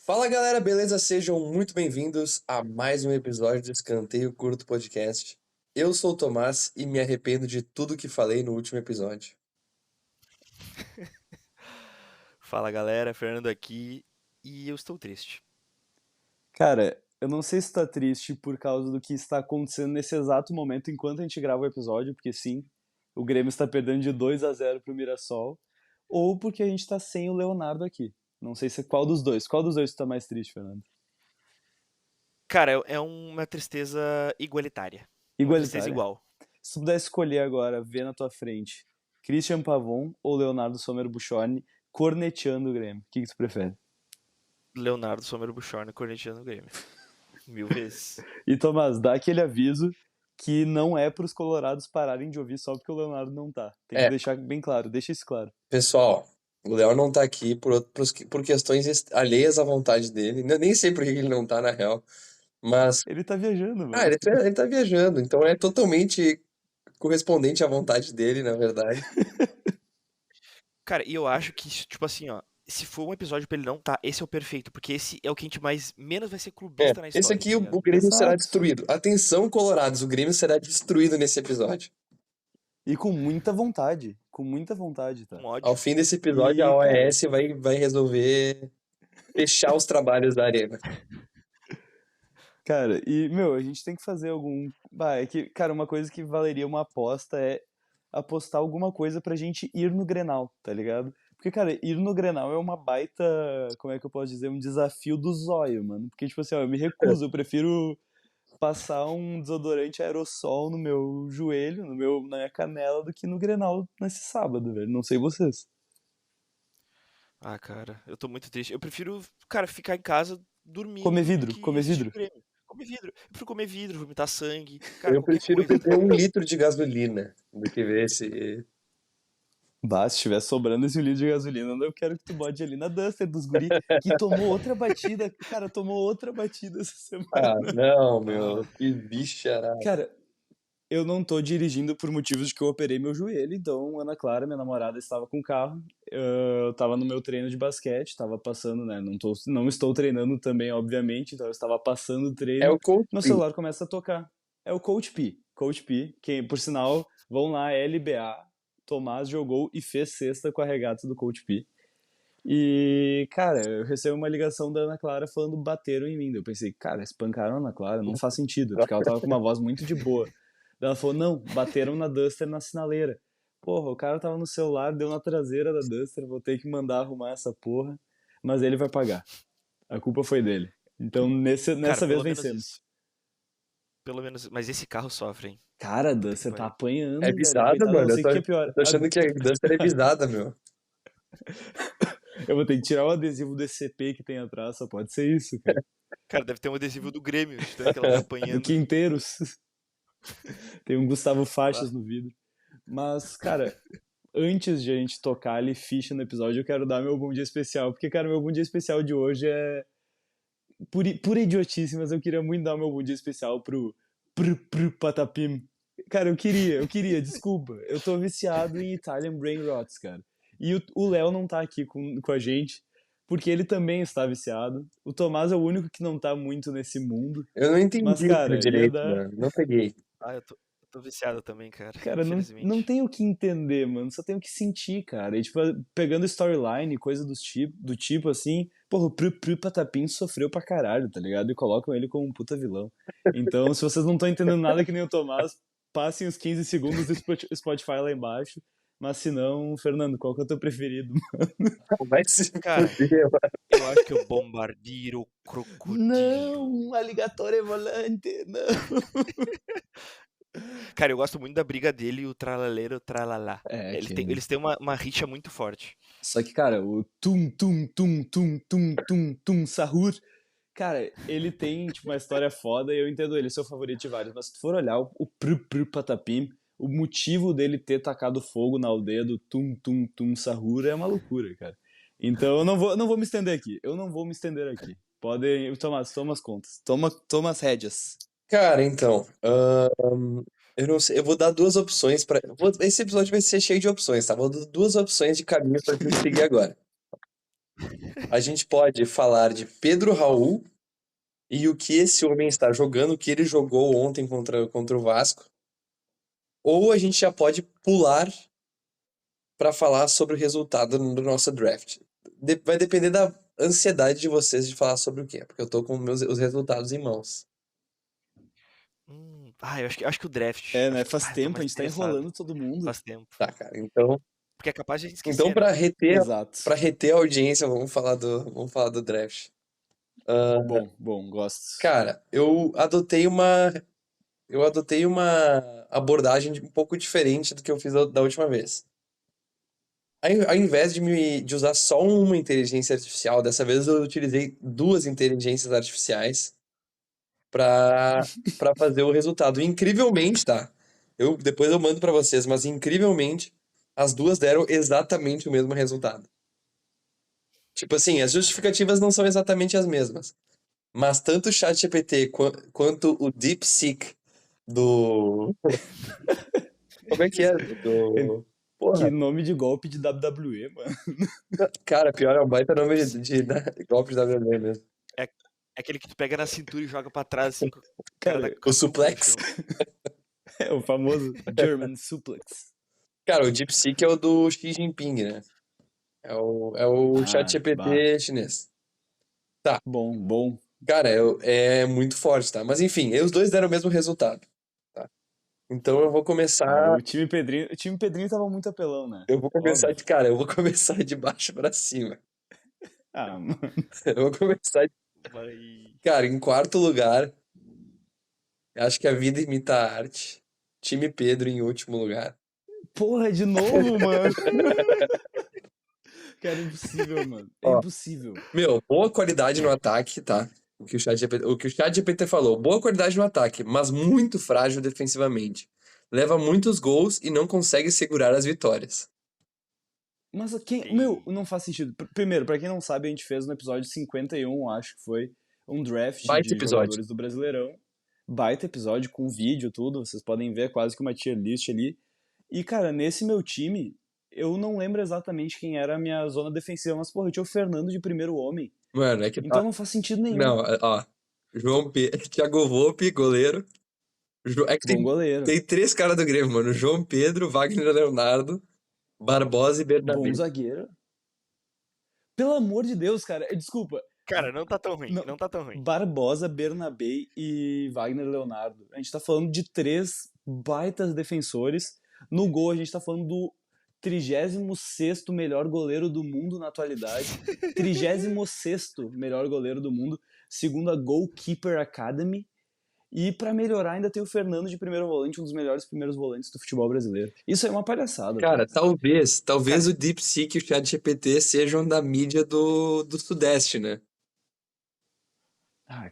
Fala galera, beleza? Sejam muito bem-vindos a mais um episódio do Escanteio Curto Podcast. Eu sou o Tomás e me arrependo de tudo que falei no último episódio. Fala galera, Fernando aqui e eu estou triste. Cara, eu não sei se tá triste por causa do que está acontecendo nesse exato momento enquanto a gente grava o episódio, porque sim, o Grêmio está perdendo de 2-0 pro Mirassol, ou porque a gente tá sem o Leonardo aqui. Não sei se qual dos dois. Qual dos dois tu tá mais triste, Fernando? Cara, é uma tristeza igualitária. Uma tristeza Igualitária. igual. Se tu pudesse escolher agora, ver na tua frente, Christian Pavon ou Leonardo Sommer Buchorni corneteando o Grêmio, o que tu prefere? Leonardo Sommer Buchorni corneteando o Grêmio. 1000 vezes. E Tomás, dá aquele aviso que não é pros colorados pararem de ouvir só porque o Leonardo não tá. Tem que deixar bem claro, deixa isso claro. Pessoal, o Léo não tá aqui por questões alheias à vontade dele. Eu nem sei por que ele não tá, na real. Mas, Ele tá viajando, mano. ele tá viajando, então é totalmente correspondente à vontade dele, na verdade. Cara, e eu acho que, tipo assim, ó, se for um episódio pra ele não tá, esse é o perfeito, porque esse é o que a gente menos vai ser clubista na Esse história, aqui tá o ligado? Grêmio será Exato. destruído. Atenção, colorados, o Grêmio será destruído nesse episódio. E com muita vontade, tá? Com Ao ódio. fim desse episódio, a E, cara, OAS vai resolver fechar os trabalhos da Arena. a gente tem que fazer algum. Bah, é que, cara, uma coisa que valeria uma aposta é apostar alguma coisa pra gente ir no Grenal, tá ligado? Porque, cara, ir no Grenal é uma baita, como é que eu posso dizer, um desafio do zóio, mano. Porque, tipo assim, ó, eu me recuso, eu prefiro passar um desodorante aerossol no meu joelho, na minha canela, do que no Grenal nesse sábado, velho. Não sei vocês. Ah, cara, eu tô muito triste. Eu prefiro, cara, ficar em casa Comer dormindo do vidro, que comer assistir vidro. o Grêmio. Comer vidro. Eu prefiro comer vidro, vomitar sangue, cara, Eu qualquer prefiro coisa, tá beber um ligado? litro de gasolina do que ver esse. Bah, se tiver sobrando esse litro de gasolina, eu quero que tu bote ali na Duster dos guri, que tomou outra batida. Cara, tomou outra batida essa Ah, semana. não, meu. Ah, Que bicharada. Cara, eu não tô dirigindo por motivos de que eu operei meu joelho, então Ana Clara, minha namorada, estava com o carro. Eu tava no meu treino de basquete, tava passando, né? Não estou treinando também, obviamente, então eu estava passando o É treino. o Coach Meu P. celular começa a tocar. É o Coach P. Coach P, que, por sinal, vão lá, LBA. Tomás jogou e fez cesta com a regata do Coach P. E, cara, eu recebo uma ligação da Ana Clara falando bateram em mim. Eu pensei, cara, espancaram a Ana Clara, não faz sentido, porque ela tava com uma voz muito de boa. Daí ela falou, não, bateram na Duster na sinaleira. Porra, o cara tava no celular, deu na traseira da Duster, vou ter que mandar arrumar essa porra, mas ele vai pagar. A culpa foi dele. Então, cara, nessa vez pelo menos vencemos. isso. Pelo menos, mas esse carro sofre, hein? Cara, a Puta que Duster tá pariu. É apanhando, velho. visada, Coitada, não mano. sei o que é pior. Eu tô achando que a Duster é visada, meu. Eu vou ter que tirar o adesivo do SCP que tem atrás, só pode ser isso, cara. Cara, deve ter um adesivo do Grêmio, de tanto que ela tá Do apanhando. Quinteiros. Tem um Gustavo Bah. Faixas no vidro. Mas, cara, antes de a gente tocar ali ficha no episódio, eu quero dar meu bom dia especial. Porque, cara, meu bom dia especial de hoje é pura idiotice, mas eu queria muito dar meu bom dia especial pro Patapim. Cara, eu queria, desculpa. Eu tô viciado em Italian Brain Rots, cara. E o Léo não tá aqui com a gente, porque ele também está viciado. O Tomás é o único que não tá muito nesse mundo. Eu não Mas, entendi o filme cara, ia direito, dar. mano. Não peguei. Ah, eu tô viciado também, cara. Cara, não Infelizmente. tem o que entender, mano. Só tem o que sentir, cara. E, tipo, pegando storyline, coisa do tipo, assim, porra, o Pru Patapim sofreu pra caralho, tá ligado? E colocam ele como um puta vilão. Então, se vocês não estão entendendo nada que nem o Tomás, passem os 15 segundos do Spotify lá embaixo. Mas se não, Fernando, qual que é o teu preferido? Vai se Cara, fuder, mano. eu acho que é o Bombardiero Crocodilo. Não, Alligatore Volante, não. Cara, eu gosto muito da briga dele e o Tralaleiro Tralalá. É, Eles têm uma rixa muito forte. Só que, cara, o tum sahur, cara, ele tem, tipo, uma história foda e eu entendo ele, seu favorito de vários, mas se tu for olhar o Pru Patapim, o motivo dele ter tacado fogo na aldeia do sahur é uma loucura, cara. Então eu não vou me estender aqui, eu não vou me estender aqui. Podem, Tomás, toma as contas, toma as rédeas. Cara, então. Eu não sei. Eu vou dar duas opções pra. Esse episódio vai ser cheio de opções, tá? Vou dar duas opções de caminho pra gente seguir agora. A gente pode falar de Pedro Raul e o que esse homem está jogando, o que ele jogou ontem contra o Vasco. Ou a gente já pode pular para falar sobre o resultado do nosso draft. Vai depender da ansiedade de vocês de falar sobre o quê, porque eu tô com os resultados em mãos. Eu acho que o draft. É, né? Acho que, Faz eu tô tempo, a mais gente tá interessado. enrolando todo mundo. Faz tempo. Tá, cara. Então, Porque é capaz de a gente então esquecer, para né? reter, Exato. para reter a audiência, vamos falar do draft. Bom, gosto. Cara, eu adotei uma abordagem um pouco diferente do que eu fiz da última vez. Ao invés de usar só uma inteligência artificial, dessa vez eu utilizei duas inteligências artificiais para fazer o resultado. Incrivelmente, tá? Depois eu mando para vocês, mas incrivelmente as duas deram exatamente o mesmo resultado. Tipo assim, as justificativas não são exatamente as mesmas, mas tanto o ChatGPT quanto o DeepSeek do como é que é? Do Que Porra, nome de golpe de WWE, mano. cara, pior é um baita nome de golpe de WWE mesmo. É aquele que tu pega na cintura e joga pra trás, assim, com o cara Cara, com O a trompa no suplex. chão. É o famoso German Suplex. Cara, o DeepSeek é o do Xi Jinping, né? É o ChatGPT chinês. Bom. Cara, é muito forte, tá? Mas enfim, os dois deram o mesmo resultado, tá? Então eu vou começar. O time Pedrinho tava muito apelão, né? Eu vou começar Óbvio. eu vou começar de baixo pra cima. Mano. Eu vou começar. Vai. Cara, em quarto lugar, acho que a vida imita a arte. Time Pedro em último lugar. Porra, de novo, mano. Cara, é impossível, mano. É Ó. impossível. Meu, boa qualidade no ataque, tá? O que o ChatGPT falou. Boa qualidade no ataque, mas muito frágil defensivamente. Leva muitos gols e não consegue segurar as vitórias. Mas Ei. meu, não faz sentido. Primeiro, pra quem não sabe, a gente fez no episódio 51, acho que foi, um draft Baita de episódio. jogadores do Brasileirão. Baita episódio, com vídeo, tudo. Vocês podem ver quase que uma tier list ali. E, cara, nesse meu time, eu não lembro exatamente quem era a minha zona defensiva, mas, porra, eu tinha o Fernando de primeiro homem. Mano, é que Então não faz sentido nenhum. Não, ó. Thiago Volpe, goleiro. É que Bom goleiro. tem três caras do Grêmio, mano. João Pedro, Wagner Leonardo, Barbosa e Bernabé. Bom zagueiro. Pelo amor de Deus, cara. Desculpa. Cara, não tá tão ruim. Não tá tão ruim. Barbosa, Bernabé e Wagner Leonardo. A gente tá falando de três baitas defensores. No gol, a gente tá falando do 36º melhor goleiro do mundo na atualidade. 36º melhor goleiro do mundo, segundo a Goalkeeper Academy. E pra melhorar, ainda tem o Fernando de primeiro volante, um dos melhores primeiros volantes do futebol brasileiro. Isso é uma palhaçada. Cara, talvez o DeepSeek e o ChatGPT sejam da mídia do Sudeste, né?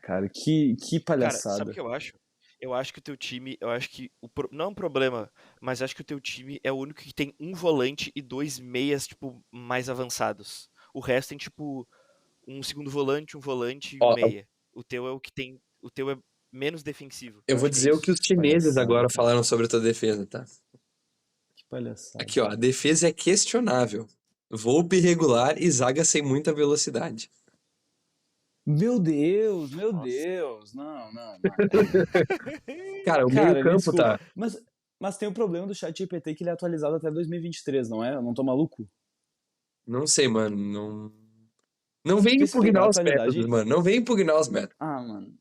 Cara, que Cara, palhaçada. sabe o que eu acho? Eu acho que o teu time, não é um problema, mas acho que o teu time é o único que tem um volante e dois meias, tipo, mais avançados. O resto tem, tipo, um segundo volante, um volante e um meia. O teu é menos defensivo. Eu vou acho que é dizer o isso. que os chineses Palhaçada, agora cara. falaram sobre a tua defesa, tá? Que palhaçada. Aqui, ó, a defesa é questionável. Volpe irregular e zaga sem muita velocidade. Meu Deus. Não. Cara, o Cara, me meio-campo desculpa. tá. Mas tem o problema do ChatGPT que ele é atualizado até 2023, não é? Eu não tô maluco? Não sei, mano. Não vem Porque se impugnar pegar a os métodos, atualidade... mano. Não vem impugnar os métodos. Mano.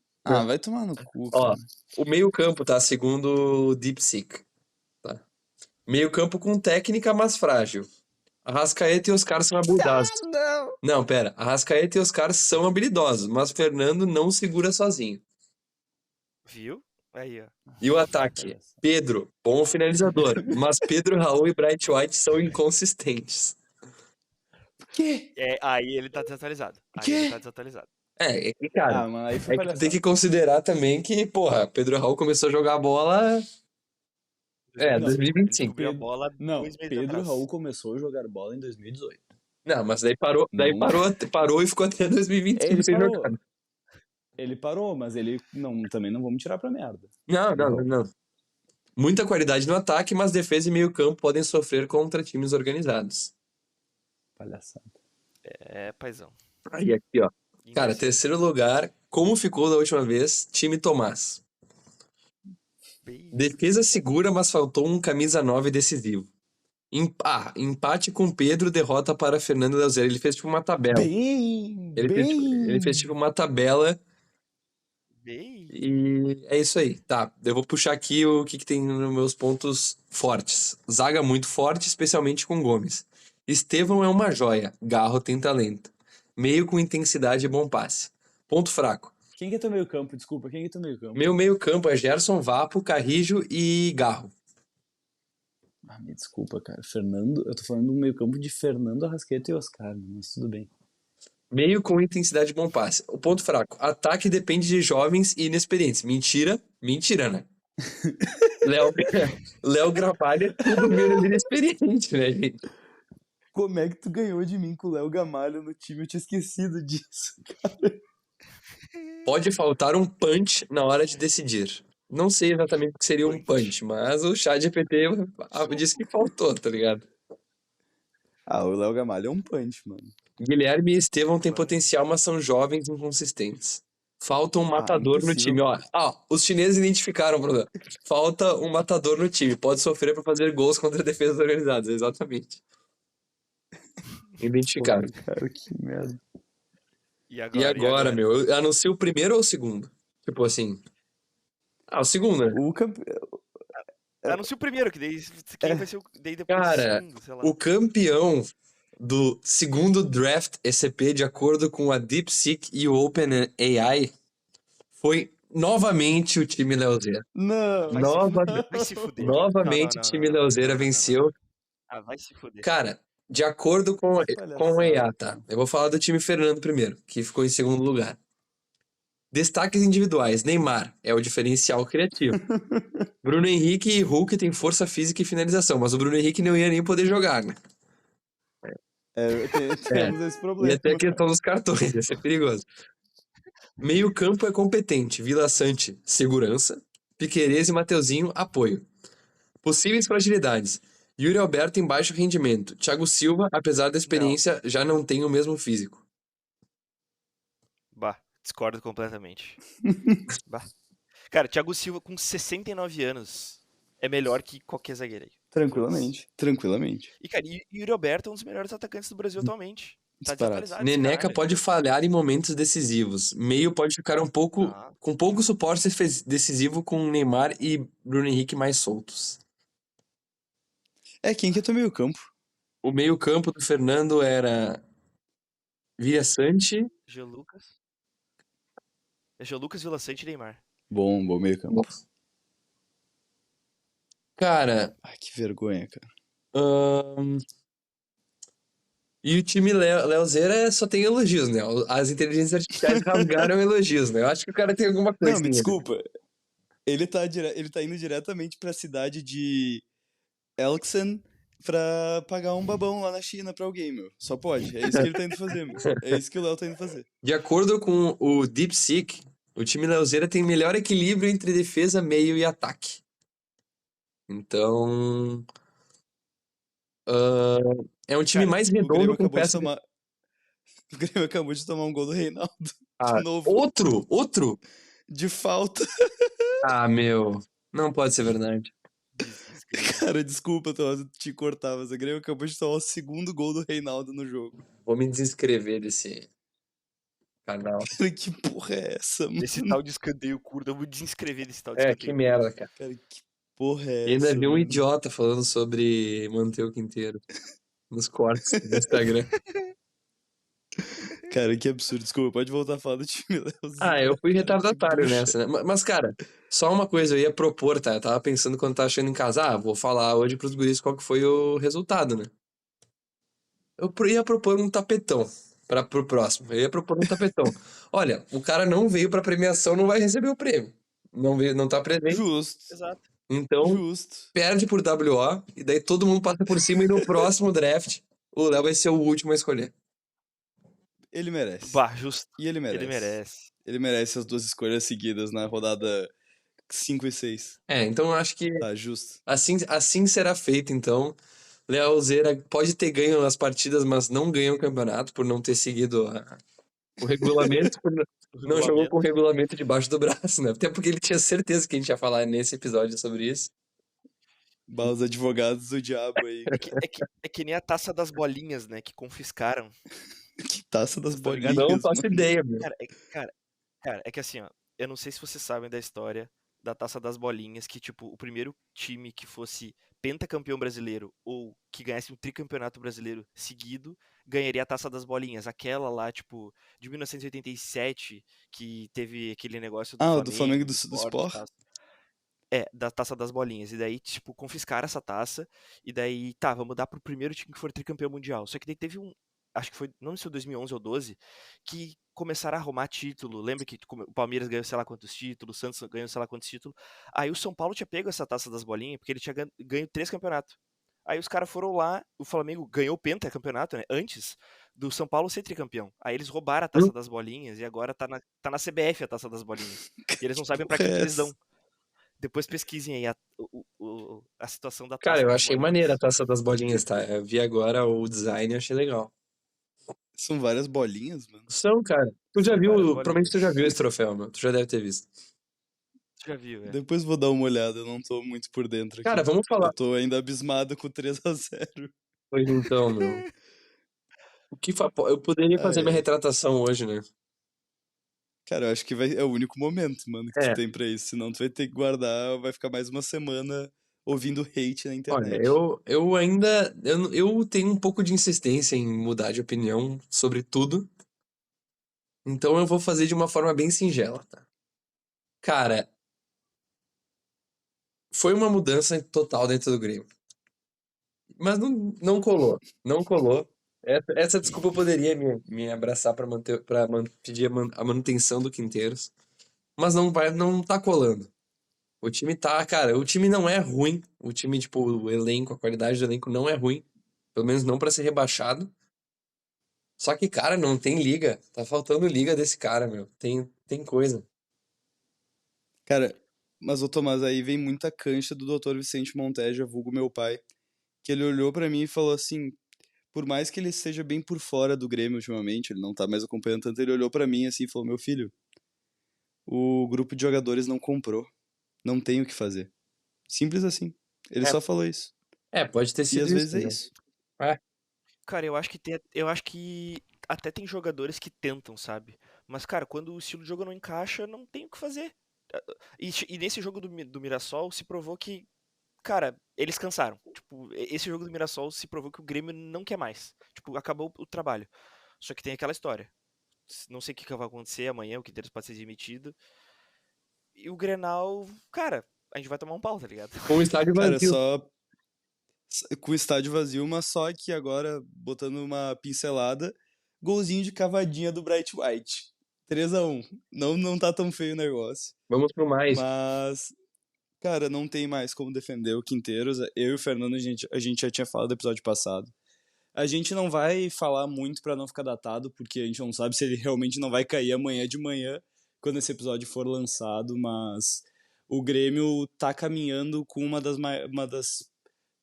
Vai tomar no cu, Ó, cara. o meio-campo tá segundo o DeepSeek. Tá? Meio-campo com técnica, mas frágil. Arrascaeta e Oscar são habilidosos. Não, pera. Arrascaeta e Oscar são habilidosos, mas Fernando não segura sozinho. Viu? Aí, ó. E o ataque? Pedro, bom finalizador, mas Pedro, Raul e Bright White são inconsistentes. Que? Aí ele tá desatualizado. Cara, Mano, aí foi é que palhaçada. tem que considerar também que, porra, Pedro Raul começou a jogar bola. 2025. Descobriu a bola Não, 2 meses Pedro atrás. Raul começou a jogar bola em 2018. Não, mas daí parou, Não. parou e ficou até 2025 Ele sem parou. jogar. Ele parou, mas ele também não vamos tirar pra merda. Não. Muita qualidade no ataque, mas defesa e meio campo podem sofrer contra times organizados. Palhaçada. É, paizão. Aí aqui, ó. Em Cara, terceiro. terceiro lugar, como ficou da última vez? Time Tomás. Bem, Defesa segura, mas faltou um camisa 9 decisivo. Empate com Pedro, derrota para Fernando Leozera. Ele fez tipo uma tabela. Bem, Ele fez tipo uma tabela bem. e é isso aí. Tá, eu vou puxar aqui o que tem nos meus pontos fortes. Zaga muito forte, especialmente com Gomes. Estevão é uma joia. Garro tem talento. Meio com intensidade e bom passe. Ponto fraco. Quem que é teu meio campo? Desculpa, quem que é teu meio campo? Meu meio campo é Gerson, Vapo, Carrijo e Garro. Ah, me desculpa, cara. Fernando, eu tô falando do meio campo de Fernando, Arrascaeta e Oscar, mas tudo bem. Meio com intensidade e bom passe. O ponto fraco. Ataque depende de jovens e inexperientes. Mentira. Mentira, né? Léo, Léo Gravalha é tudo menos inexperiente, né, gente? Como é que tu ganhou de mim com o Léo Gamalho no time? Eu tinha esquecido disso. Pode faltar um punch na hora de decidir. Não sei exatamente o que seria um punch, mas o ChatGPT disse que faltou, tá ligado? Ah, o Léo Gamalho é um punch, mano. Guilherme e Estevão têm potencial, mas são jovens e inconsistentes. Falta um matador no impossível. time. Ó, os chineses identificaram o problema. Falta um matador no time. Pode sofrer para fazer gols contra defesas organizadas. Exatamente. Identificaram. Porra, cara, que merda. E E agora? agora, meu? Eu anuncio o primeiro ou o segundo? Tipo assim. O segundo, né? O campe... Anuncia o primeiro, que daí quem vai ser o. Daí depois Cara, o segundo, sei lá. o campeão do segundo draft ECP, de acordo com a DeepSeek e o OpenAI, foi novamente o time Leozeira. Não, Vai se fuder. Novamente o time Leozeira venceu. Ah, vai se fuder. Cara, de acordo com o palhaçada. EA, tá? Eu vou falar do time Fernando primeiro, que ficou em segundo lugar. Destaques individuais. Neymar é o diferencial criativo. Bruno Henrique e Hulk têm força física e finalização, mas o Bruno Henrique não ia nem poder jogar, né? Temos esse problema. Ia ter a questão dos cartões, ia ser perigoso. Meio campo é competente. Vila Sante, segurança. Piquerez e Mateuzinho, apoio. Possíveis fragilidades. Yuri Alberto em baixo rendimento. Thiago Silva, apesar da experiência, já não tem o mesmo físico. Bah, discordo completamente. Bah. Cara, Thiago Silva com 69 anos é melhor que qualquer zagueiro aí. Tranquilamente. E, cara, Yuri Alberto é um dos melhores atacantes do Brasil atualmente. Tá Disparado. desatualizado esse Neneca cara. pode falhar em momentos decisivos. Meio pode ficar um pouco Ah. com pouco suporte decisivo com Neymar e Bruno Henrique mais soltos. Quem que é teu meio campo? O meio campo do Fernando era Vila Sante. Jean Lucas. É Jean Lucas, Vila Sante e Neymar. Bom meio campo. Cara, Ai, que vergonha, cara. e o time Leozeira só tem elogios, né? As inteligências artificiais rasgaram elogios, né? Eu acho que o cara tem alguma coisa. Não, me nele. desculpa. Ele tá indo diretamente pra cidade de Elkson pra pagar um babão lá na China pra alguém, meu. Só pode. É isso que ele tá indo fazer, meu. É isso que o Léo tá indo fazer. De acordo com o DeepSeek, o time Leozeira tem melhor equilíbrio entre defesa, meio e ataque. Então. É um time Cara, mais O Grêmio redondo com acabou de peças. tomar. O Grêmio acabou de tomar um gol do Reinaldo. Ah, De novo. Outro? De falta. Ah, meu. Não pode ser verdade. Cara, desculpa, eu te cortar, mas o Grêmio acabou de tomar o segundo gol do Reinaldo no jogo. Vou me desinscrever desse canal. Cara, que porra é essa, mano? Esse tal de escanteio curto, eu vou desinscrever desse tal de É, escanteio que curto. merda, cara. Cara, que porra é E ainda essa? vi um mano? idiota falando sobre manter o quinteiro nos cortes do Instagram. Cara, que absurdo. Desculpa, pode voltar a falar do time Leozinho. Eu fui retardatário bucha. nessa, né? Mas, cara, só uma coisa, eu ia propor, tá? Eu tava pensando quando tava chegando em casa, vou falar hoje pros guris qual que foi o resultado, né? Eu ia propor um tapetão pro próximo. Eu ia propor um tapetão. Olha, o cara não veio pra premiação, não vai receber o prêmio. Não veio, não tá presente. Justo. Exato. Então, Justo. perde por WO, e daí todo mundo passa por cima, e no próximo draft, o Léo vai ser o último a escolher. Ele merece. Bah, justo. E ele merece. Ele merece. Ele merece as duas escolhas seguidas na rodada 5 e 6. Então eu acho que Tá, justo. assim será feito, então. Lealzeira pode ter ganho as partidas, mas não ganhou o campeonato por não ter seguido o regulamento, O não jogou com o regulamento. regulamento debaixo do braço, né? Até porque ele tinha certeza que a gente ia falar nesse episódio sobre isso. Bah, os advogados do diabo aí, cara. É que nem a taça das bolinhas, né? Que confiscaram. Que taça das Vocês estão ligados? Não bolinhas, faço mano. ideia, meu. Cara, é que assim, ó. Eu não sei se vocês sabem da história da taça das bolinhas, que, tipo, o primeiro time que fosse pentacampeão brasileiro ou que ganhasse um tricampeonato brasileiro seguido ganharia a taça das bolinhas. Aquela lá, tipo, de 1987, que teve aquele negócio do Ah, o do Flamengo Flamengo, e do do Sport e Sport? tal. É, da taça das bolinhas. E daí, tipo, confiscaram essa taça. E daí, tá, vamos dar pro primeiro time que for tricampeão mundial. Só que daí teve um. Acho que foi, não sei se foi 2011 ou 12, que começaram a arrumar título. Lembra que o Palmeiras ganhou sei lá quantos títulos, o Santos ganhou sei lá quantos títulos. Aí o São Paulo tinha pego essa taça das bolinhas, porque ele tinha ganho 3 campeonatos. Aí os caras foram lá, o Flamengo ganhou o pentacampeonato, né? Antes do São Paulo ser tricampeão. Aí eles roubaram a Hum, taça das bolinhas e agora tá na CBF a taça das bolinhas. E eles não Que sabem pra porra quem é que eles essa? dão. Depois pesquisem aí a situação da Cara, taça eu das achei maneira a bolinhas. taça das bolinhas, tá? Eu vi agora o design e achei legal. São várias bolinhas, mano. São, cara. Tu já São viu, várias provavelmente tu já bolinhas. viu esse troféu, meu. Tu já deve ter visto. Já viu, é? Depois vou dar uma olhada, eu não tô muito por dentro Cara, aqui. vamos Eu falar. tô ainda abismado com 3-0. Pois então, meu. Eu poderia fazer Ai, minha ai. retratação hoje, né? Cara, eu acho que é o único momento, mano, que tu É, tem pra isso. Senão tu vai ter que guardar, vai ficar mais uma semana ouvindo hate na olha, internet. eu ainda. Eu tenho um pouco de insistência em mudar de opinião sobre tudo. Então eu vou fazer de uma forma bem singela, tá? Cara, foi uma mudança total dentro do Grêmio. Mas não colou. Não colou. Essa desculpa eu poderia me abraçar pra manter, pedir a manutenção do Quinteiros. Mas não tá colando. O time tá, cara, o time não é ruim. O time, tipo, o elenco, a qualidade do elenco não é ruim. Pelo menos não pra ser rebaixado. Só que, cara, não tem liga. Tá faltando liga desse cara, meu. Tem coisa. Cara, mas ô Tomás, aí vem muita cancha do Dr. Vicente Monteja, vulgo meu pai, que ele olhou pra mim e falou assim, por mais que ele esteja bem por fora do Grêmio ultimamente, ele não tá mais acompanhando tanto, ele olhou pra mim assim e falou, meu filho, o grupo de jogadores não comprou, não tem o que fazer. Simples assim. Ele É, só falou isso. pode ter E sido às isso, vezes é né? isso. É, Cara, eu acho que até tem jogadores que tentam, sabe? Mas, cara, quando o estilo de jogo não encaixa, não tem o que fazer. E nesse jogo do Mirassol se provou que, cara, eles cansaram. Tipo, esse jogo do Mirassol se provou que o Grêmio não quer mais. Tipo, acabou o trabalho. Só que tem aquela história. Não sei o que vai acontecer amanhã, o Quinteiros pode ser demitido. E o Grenal, cara, a gente vai tomar um pau, tá ligado? com o estádio Cara, vazio. só com o estádio vazio, mas só que agora, botando uma pincelada, golzinho de cavadinha do Bright White. 3-1. Não tá tão feio o negócio. Vamos pro mais. Mas, cara, não tem mais como defender o Quinteiros. Eu e o Fernando, a gente já tinha falado no episódio passado. A gente não vai falar muito pra não ficar datado, porque a gente não sabe se ele realmente não vai cair amanhã de manhã, quando esse episódio for lançado, mas o Grêmio tá caminhando com uma das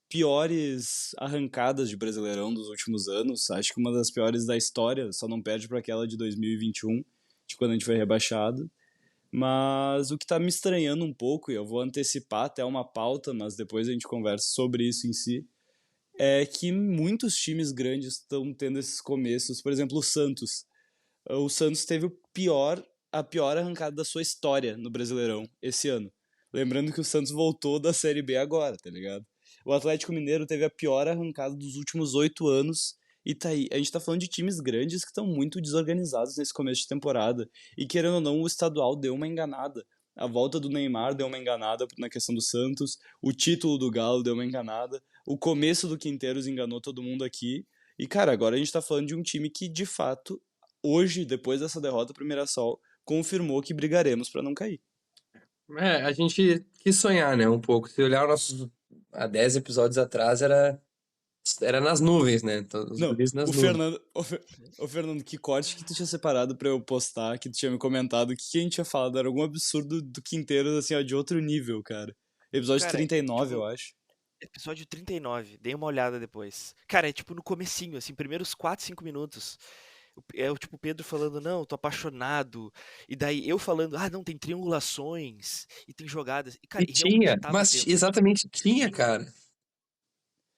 piores arrancadas de Brasileirão dos últimos anos. Acho que uma das piores da história, só não perde para aquela de 2021, de quando a gente foi rebaixado. Mas o que tá me estranhando um pouco, e eu vou antecipar até uma pauta, mas depois a gente conversa sobre isso em si, é que muitos times grandes estão tendo esses começos. Por exemplo, o Santos. O Santos teve a pior arrancada da sua história no Brasileirão esse ano. Lembrando que o Santos voltou da Série B agora, tá ligado? O Atlético Mineiro teve a pior arrancada dos últimos 8 anos. E tá aí, a gente tá falando de times grandes que estão muito desorganizados nesse começo de temporada. E querendo ou não, o estadual deu uma enganada. A volta do Neymar deu uma enganada na questão do Santos. O título do Galo deu uma enganada. O começo do Quinteiros enganou todo mundo aqui. E, cara, agora a gente tá falando de um time que, de fato, hoje, depois dessa derrota pro Mirassol, confirmou que brigaremos pra não cair. A gente quis sonhar, né, um pouco. Se olhar há 10 episódios atrás, era nas nuvens, né? Os Não, guris nas o nuvens. Fernando, o Fernando, que corte que tu tinha separado pra eu postar, que tu tinha me comentado, que a gente tinha falado, era algum absurdo do Quinteiros, assim, ó, de outro nível, cara. Episódio Cara, 39, eu tipo, acho. Episódio 39, dei uma olhada depois. Cara, é tipo no comecinho, assim, primeiros 4, 5 minutos. É o tipo o Pedro falando, não, tô apaixonado. E daí eu falando, ah, não, tem triangulações e tem jogadas. E, cara, E e realmente tinha, tava mas tendo. exatamente tinha, Tinha. cara.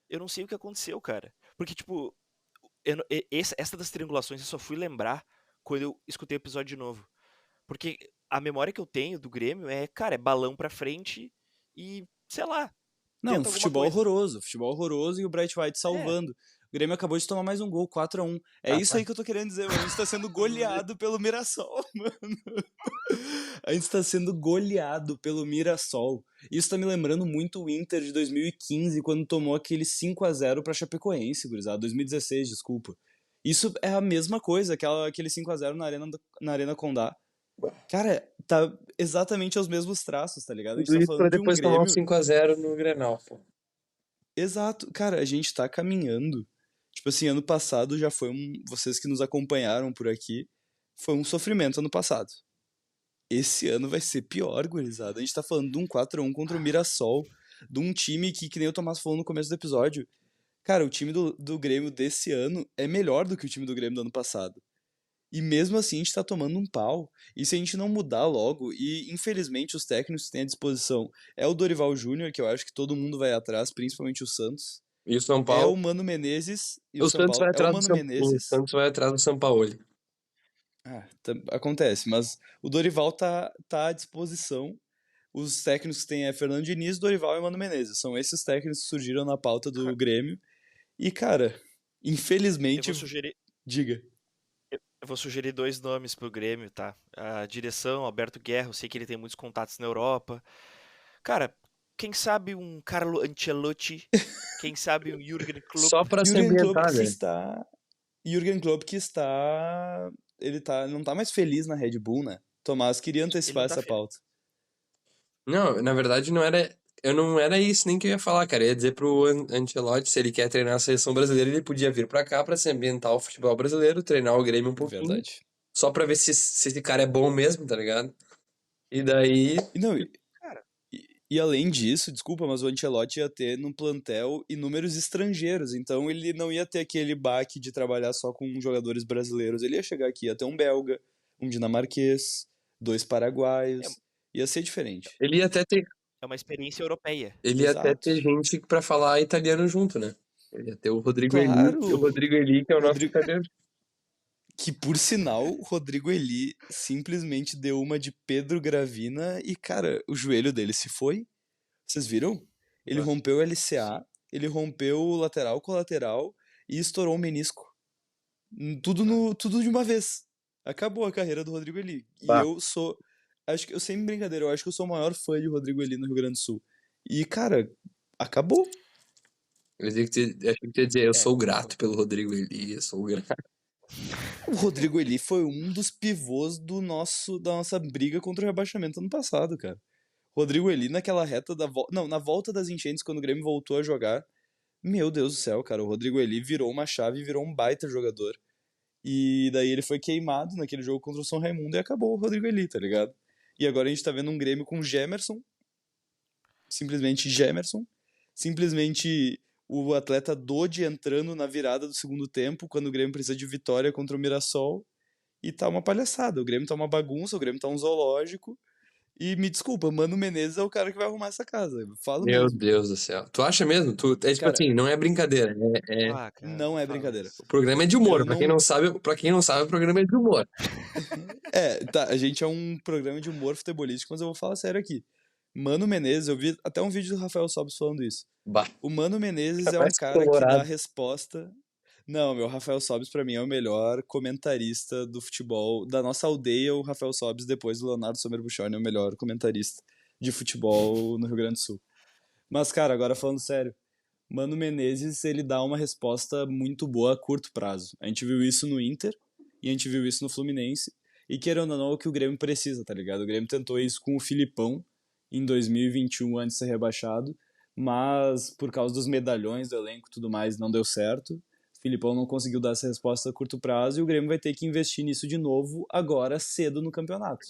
Eu não sei o que aconteceu, cara. Porque, tipo, essa das triangulações eu só fui lembrar quando eu escutei o episódio de novo. Porque a memória que eu tenho do Grêmio é, cara, é balão pra frente e, sei lá, Não, tenta alguma coisa. futebol horroroso e o Bright White É, salvando. O Grêmio acabou de tomar mais um gol, 4-1. É Ah, isso tá. aí que eu tô querendo dizer, mano. A gente tá sendo goleado pelo Mirassol, mano. A gente tá sendo goleado pelo Mirassol. Isso tá me lembrando muito o Inter de 2015, quando tomou aquele 5-0 pra Chapecoense, gurizada. 2016, desculpa. Isso é a mesma coisa, aquele 5-0 na Arena Condá. Cara, tá exatamente aos mesmos traços, tá ligado? A gente Tudo tá isso pra falando de um depois tomar um Grêmio. 5-0 no Grenal, pô. Exato, cara, a gente tá caminhando. Tipo assim, ano passado já foi um. Vocês que nos acompanharam por aqui, foi um sofrimento ano passado. Esse ano vai ser pior, gurizada. A gente tá falando de um 4-1 contra o Mirassol, de um time que nem o Tomás falou no começo do episódio. Cara, o time do Grêmio desse ano é melhor do que o time do Grêmio do ano passado. E mesmo assim a gente tá tomando um pau. E se a gente não mudar logo, e infelizmente os técnicos que têm à disposição é o Dorival Júnior, que eu acho que todo mundo vai atrás, principalmente o Santos. E o São É o Paulo? Mano Menezes e o O São Santos vai Paulo. É o atrás do Mano O Menezes. Santos vai atrás do Sampaoli. Acontece, mas o Dorival tá à disposição. Os técnicos que tem é Fernando Diniz, Dorival e Mano Menezes. São esses técnicos que surgiram na pauta do Grêmio. E, cara, eu infelizmente, vou sugerir, diga. eu vou sugerir dois nomes pro Grêmio, tá? A direção, Alberto Guerra, eu sei que ele tem muitos contatos na Europa. Cara, quem sabe um Carlo Ancelotti, quem sabe um Jürgen Só Klopp. pra se Jürgen Klopp ambientar, que né? está. Jürgen Klopp que está. Não tá mais feliz na Red Bull, né? Tomás queria Ele antecipar não tá essa feliz. pauta. Não, na verdade não era. Eu não era isso nem que eu ia falar, cara. Eu ia dizer pro Ancelotti, se ele quer treinar a seleção brasileira, ele podia vir pra cá pra se ambientar o futebol brasileiro, treinar o Grêmio um pouquinho, Verdade. só pra ver se esse cara é bom mesmo, tá ligado? E daí. E não, Cara, e além disso, desculpa, mas o Ancelotti ia ter no plantel inúmeros estrangeiros, então ele não ia ter aquele baque de trabalhar só com jogadores brasileiros. Ele ia chegar aqui, ia ter um belga, um dinamarquês, dois é, paraguaios. Ia ser diferente. Ele ia até ter, é uma experiência europeia. ele ia até Exato. ter gente pra falar italiano junto, né? Ele ia ter o Rodrigo Eli, o Claro, Rodrigo Eli, que é o nosso Rodrigo, italiano. que por sinal, o Rodrigo Eli simplesmente deu uma de Pedro Gravina e, cara, o joelho dele se foi. Vocês viram? Ele Ah, rompeu o sim. LCA, ele rompeu o lateral colateral e estourou o menisco. Ah, Tudo de uma vez. Acabou a carreira do Rodrigo Eli. E Bah, eu sou. Acho que eu sem brincadeira, eu acho que eu sou o maior fã de Rodrigo Eli no Rio Grande do Sul. E, cara, acabou. eu achei que tu ia dizer, eu é, sou grato pelo Rodrigo Eli, eu sou grato. O Rodrigo Eli foi um dos pivôs da nossa briga contra o rebaixamento ano passado, cara. Rodrigo Eli naquela reta da volta. Não, na volta das enchentes, quando o Grêmio voltou a jogar. Meu Deus do céu, cara. O Rodrigo Eli virou uma chave e virou um baita jogador. E daí ele foi queimado naquele jogo contra o São Raimundo e acabou o Rodrigo Eli, tá ligado? E agora a gente tá vendo um Grêmio com Gemerson, simplesmente Gemerson, simplesmente o atleta Dodi entrando na virada do segundo tempo, quando o Grêmio precisa de vitória contra o Mirassol, e tá uma palhaçada. O Grêmio tá uma bagunça, o Grêmio tá um zoológico. E me desculpa, Mano Menezes é o cara que vai arrumar essa casa. Eu falo Meu mesmo. Deus do céu. Tu acha mesmo? É tipo Cara, assim, não é brincadeira. ah, cara, não não é fala brincadeira. O isso. programa é de humor. Eu Pra quem não. não sabe, para quem não sabe, o programa é de humor. Tá, a gente é um programa de humor futebolístico, mas eu vou falar sério aqui. Mano Menezes, eu vi até um vídeo do Rafael Sobis falando isso. Bah, O Mano Menezes é um parece cara que dá colorado. resposta. Não, meu, Rafael Sobis pra mim é o melhor comentarista do futebol. Da nossa aldeia, o Rafael Sobis, depois do Leonardo Sommer Buchorn, é o melhor comentarista de futebol no Rio Grande do Sul. Mas, cara, agora falando sério, Mano Menezes, ele dá uma resposta muito boa a curto prazo. A gente viu isso no Inter e a gente viu isso no Fluminense. E querendo ou não, é o que o Grêmio precisa, tá ligado? O Grêmio tentou isso com o Filipão em 2021 antes de ser rebaixado, mas por causa dos medalhões do elenco e tudo mais, não deu certo. O Filipão não conseguiu dar essa resposta a curto prazo e o Grêmio vai ter que investir nisso de novo agora cedo no campeonato.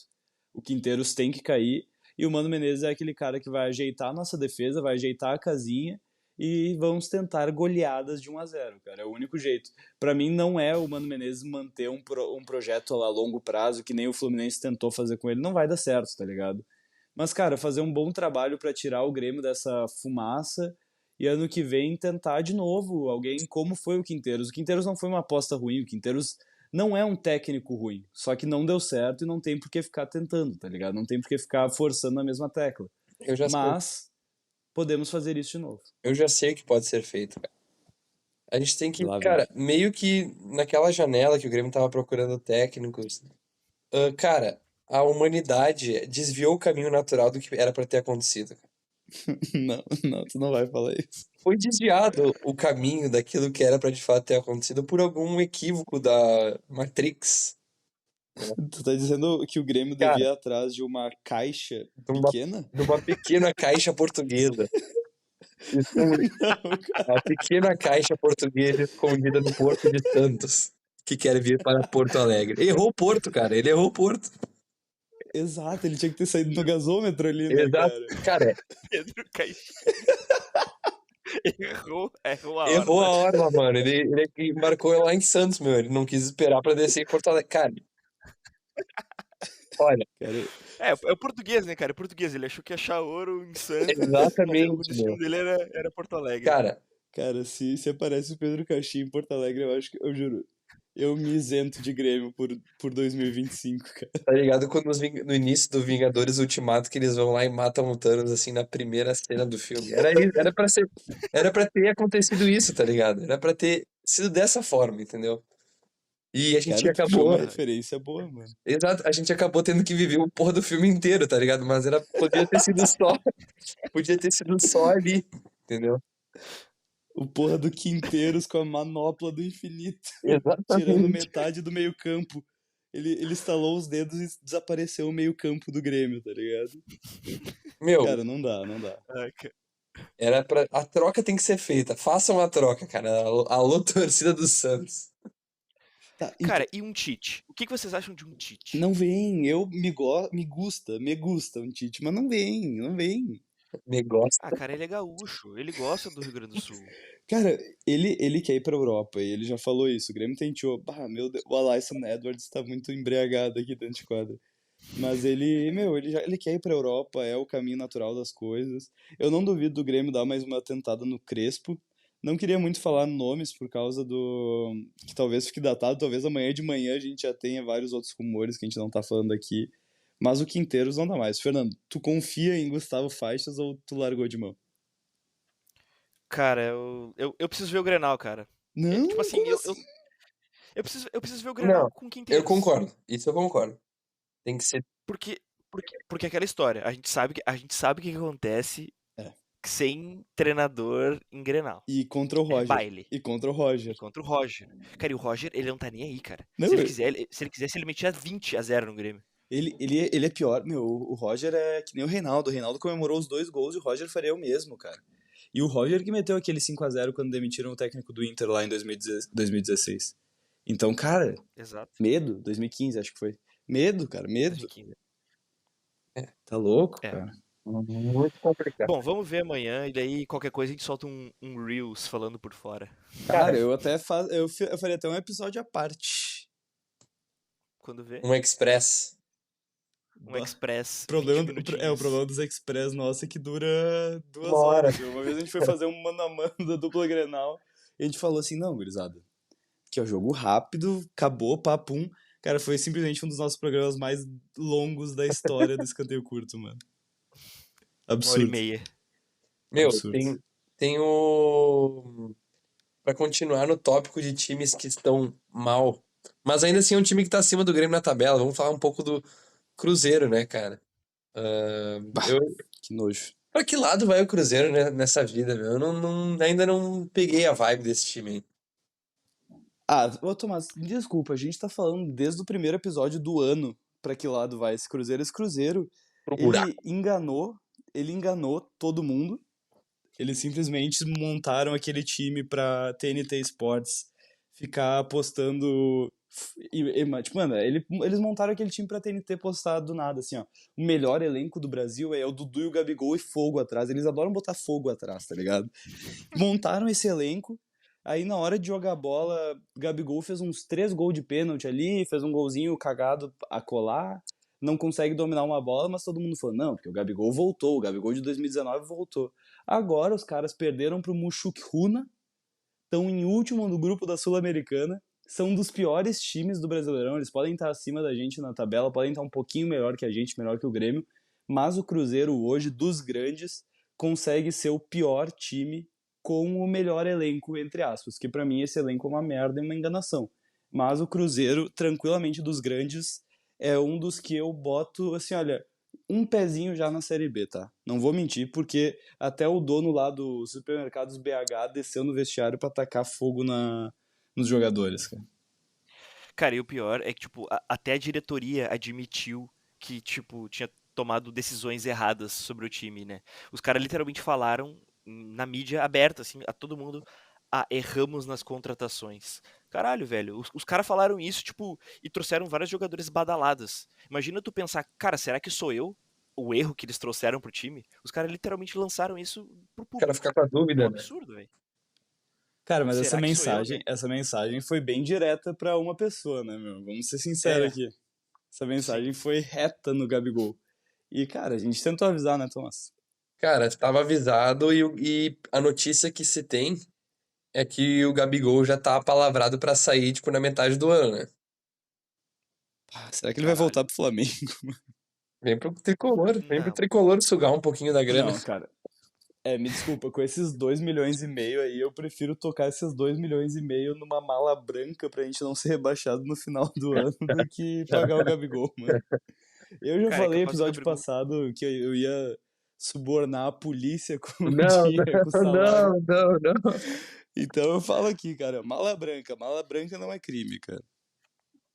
O Quinteiros tem que cair e o Mano Menezes é aquele cara que vai ajeitar a nossa defesa, vai ajeitar a casinha e vamos tentar goleadas de 1-0, cara. É o único jeito. Pra mim, não é o Mano Menezes manter um projeto a longo prazo, que nem o Fluminense tentou fazer com ele. Não vai dar certo, tá ligado? Mas, cara, fazer um bom trabalho pra tirar o Grêmio dessa fumaça e ano que vem tentar de novo alguém como foi o Quinteiros. O Quinteiros não foi uma aposta ruim, o Quinteiros não é um técnico ruim, só que não deu certo e não tem por que ficar tentando, tá ligado? Não tem por que ficar forçando a mesma tecla. Eu já sei, Mas podemos fazer isso de novo. eu já sei o que pode ser feito, cara. A gente tem que, Lá vem. cara, meio que naquela janela que o Grêmio tava procurando técnicos, cara, a humanidade desviou o caminho natural do que era pra ter acontecido. Não, não, tu não vai falar isso. Foi desviado o caminho daquilo que era pra de fato ter acontecido por algum equívoco da Matrix. Tu tá dizendo que o Grêmio Cara, devia ir atrás de uma caixa de uma, pequena? de uma pequena caixa portuguesa. Não, cara. A pequena caixa portuguesa escondida no Porto de Santos, que quer vir para Porto Alegre. Errou o Porto, cara. Ele errou o Porto. Exato, ele tinha que ter saído no gasômetro ali, né, Exato. cara? Cara, Pedro Caixinha. Errou a errou a horda. orla, mano. Ele embarcou lá em Santos, meu. Ele não quis esperar pra descer em Porto Alegre. Cara, olha, Cara, É o português, né, cara? É português. Ele achou que ia achar ouro em Santos. O exatamente, destino meu. dele era Porto Alegre. Cara, cara, se aparece o Pedro Caixinha em Porto Alegre, eu acho que, eu juro, eu me isento de Grêmio por 2025, cara. tá ligado quando no início do Vingadores Ultimato que eles vão lá e matam o Thanos, assim, na primeira cena do filme. Era pra ter acontecido isso, tá ligado? Era pra ter sido dessa forma, entendeu? E a gente Cara, tu puxou uma acabou. referência boa, mano. Exato, a gente acabou tendo que viver o porra do filme inteiro, tá ligado? Mas podia ter sido só, podia ter sido só ali, entendeu? O porra do Quinteiros com a manopla do infinito, tirando Exatamente. metade do meio campo. Ele estalou os dedos e desapareceu o meio campo do Grêmio, tá ligado? Meu, Cara, não dá, não dá. Ah, cara. a troca tem que ser feita. Façam a troca, cara. Alô, torcida do Santos. Tá, Cara, e um Tite? O que vocês acham de um Tite? não vem, me gusta um Tite, mas não vem, não vem. Negócio. Ah, cara, ele é gaúcho. Ele gosta do Rio Grande do Sul. Cara, ele quer ir pra Europa e ele já falou isso. O Grêmio tentou. Bah, meu Deus, o Alisson Edwards tá muito embriagado aqui dentro de quadra. Mas ele quer ir pra Europa, é o caminho natural das coisas. Eu não duvido do Grêmio dar mais uma tentada no Crespo. Não queria muito falar nomes por causa do. Que talvez fique datado, talvez amanhã de manhã a gente já tenha vários outros rumores que a gente não tá falando aqui. Mas o Quinteiros não dá mais. Fernando, tu confia em Gustavo Faixas ou tu largou de mão? Cara, eu preciso ver o Grenal, cara. Não, Tipo assim, como eu, assim? eu, eu preciso ver o Grenal Não, com o eu Quinteiros. concordo. Isso eu concordo. Tem que ser. Porque aquela história, a gente sabe o que acontece É. sem treinador em Grenal. E contra o É Roger. baile. E contra o Roger. E contra o Roger. Cara, e o Roger, ele não tá nem aí, cara. Não, Se ele quisesse, ele metia 20-0 no Grêmio. ele é pior, meu. O Roger é que nem o Reinaldo. O Reinaldo comemorou os 2 gols e o Roger faria o mesmo, cara. E o Roger que meteu aquele 5-0 quando demitiram o técnico do Inter lá em 2016. Então, cara, Exato. medo. 2015, acho que foi. Medo, cara, medo. 2015. Tá louco, É. cara. Muito complicado. Bom, vamos ver amanhã e daí qualquer coisa a gente solta um Reels falando por fora. Cara, eu até eu faria até um episódio à parte. Quando vê, Um Express. um Express. O 20 problema, o minutinhos. problema dos Express nossa é que dura 2 Uma hora. horas. Meu. Uma vez a gente foi fazer um mano a mano da dupla Grenal e a gente falou assim, não, gurizada, que é o jogo rápido, acabou, papum. Cara, foi simplesmente um dos nossos programas mais longos da história do Escanteio Curto, mano. 1 hora e Absurdo. meia. Meu, Absurdo. tem o. Pra continuar no tópico de times que estão mal. Mas ainda assim é um time que tá acima do Grêmio na tabela. Vamos falar um pouco do Cruzeiro, né, cara? Bah, que nojo. Pra que lado vai o Cruzeiro, né, nessa vida, meu? Eu ainda não peguei a vibe desse time aí. Ô Tomás, desculpa, a gente tá falando desde o primeiro episódio do ano pra que lado vai esse Cruzeiro. Esse Cruzeiro, Pro buraco. ele enganou todo mundo. Eles simplesmente montaram aquele time pra TNT Sports ficar apostando Tipo, mano, eles montaram aquele time pra TNT postado do nada, assim, ó. O melhor elenco do Brasil é o Dudu e o Gabigol e fogo atrás. Eles adoram botar fogo atrás, tá ligado? Montaram esse elenco, aí na hora de jogar bola, o Gabigol fez uns 3 gols de pênalti ali, fez um golzinho cagado a colar, não consegue dominar uma bola, mas todo mundo falou, não, porque o Gabigol voltou, o Gabigol de 2019 voltou. Agora os caras perderam pro Mushuk Runa, estão em último no grupo da Sul-Americana, são um dos piores times do Brasileirão, eles podem estar acima da gente na tabela, podem estar um pouquinho melhor que a gente, melhor que o Grêmio, mas o Cruzeiro hoje, dos grandes, consegue ser o pior time com o melhor elenco, entre aspas, que pra mim esse elenco é uma merda e uma enganação. Mas o Cruzeiro, tranquilamente dos grandes, é um dos que eu boto, assim, olha, um pezinho já na Série B, tá? Não vou mentir, porque até o dono lá do Supermercados BH desceu no vestiário pra tacar fogo nos jogadores, cara. Cara, e o pior é que, tipo, até a diretoria admitiu que, tipo, tinha tomado decisões erradas sobre o time, né? Os caras literalmente falaram na mídia aberta, assim, a todo mundo, erramos nas contratações. Caralho, velho, os caras falaram isso, tipo, e trouxeram vários jogadores badaladas. Imagina tu pensar, cara, será que sou eu o erro que eles trouxeram pro time? Os caras literalmente lançaram isso pro O cara público. fica com a É um dúvida, né? absurdo, velho. Cara, mas Será que sou eu, né? essa mensagem foi bem direta pra uma pessoa, né, meu? Vamos ser sinceros É, aqui. Essa sim. mensagem foi reta no Gabigol. E, cara, a gente tentou avisar, né, Thomas? Cara, estava avisado e a notícia que se tem é que o Gabigol já tá apalavrado pra sair, tipo, na metade do ano, né? Será que ele vai Caralho. voltar pro Flamengo? Vem pro Não. tricolor sugar um pouquinho da grana. Não, cara. Me desculpa, com esses 2,5 milhões aí, eu prefiro tocar esses 2,5 milhões numa mala branca pra gente não ser rebaixado no final do ano do que pagar o Gabigol, mano. Eu já Cara, é falei capaz do episódio Gabigol. passado que eu ia subornar a polícia com o Não, dinheiro, com o salário. não, não, não. Então eu falo aqui, cara, mala branca não é crime, cara.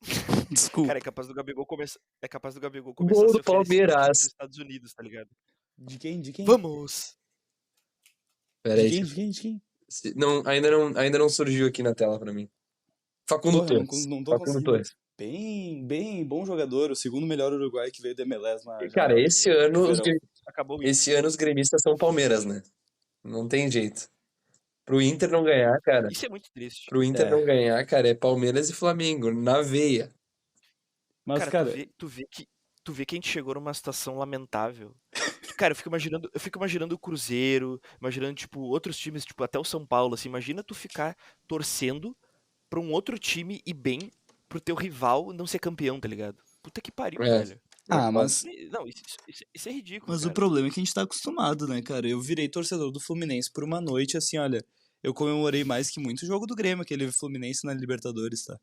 Cara, Desculpa. é capaz do Gabigol começar a Gol ser do oferecido ao time dos Palmeiras. Estados Unidos, tá ligado? De quem? De quem? Vamos! Pera De aí, quem? De quem? De quem? não, ainda não surgiu aqui na tela pra mim. Facundo Porra, Torres. não tô Facundo conseguindo. Torres. Bem bom jogador, o segundo melhor uruguai que veio do MLS na E, cara, janela de verão. Acabou o esse Inter. ano os gremistas são Palmeiras, né? Não tem jeito. Pro Inter não ganhar, cara. Isso é muito triste. Pro Inter É, não ganhar, cara, é Palmeiras e Flamengo, na veia. mas Cara, tu cara, vê, tu vê que, tu vê que a gente chegou numa situação lamentável. Cara, eu fico imaginando o Cruzeiro, imaginando, tipo, outros times, tipo, até o São Paulo, assim, imagina tu ficar torcendo pra um outro time ir bem pro teu rival não ser campeão, tá ligado? Puta que pariu, É, velho. é foda. mas Não, isso é ridículo, Mas o cara. problema é que a gente tá acostumado, né, cara? Eu virei torcedor do Fluminense por uma noite, assim, olha. Eu comemorei mais que muito o jogo do Grêmio, aquele Fluminense na Libertadores, tá?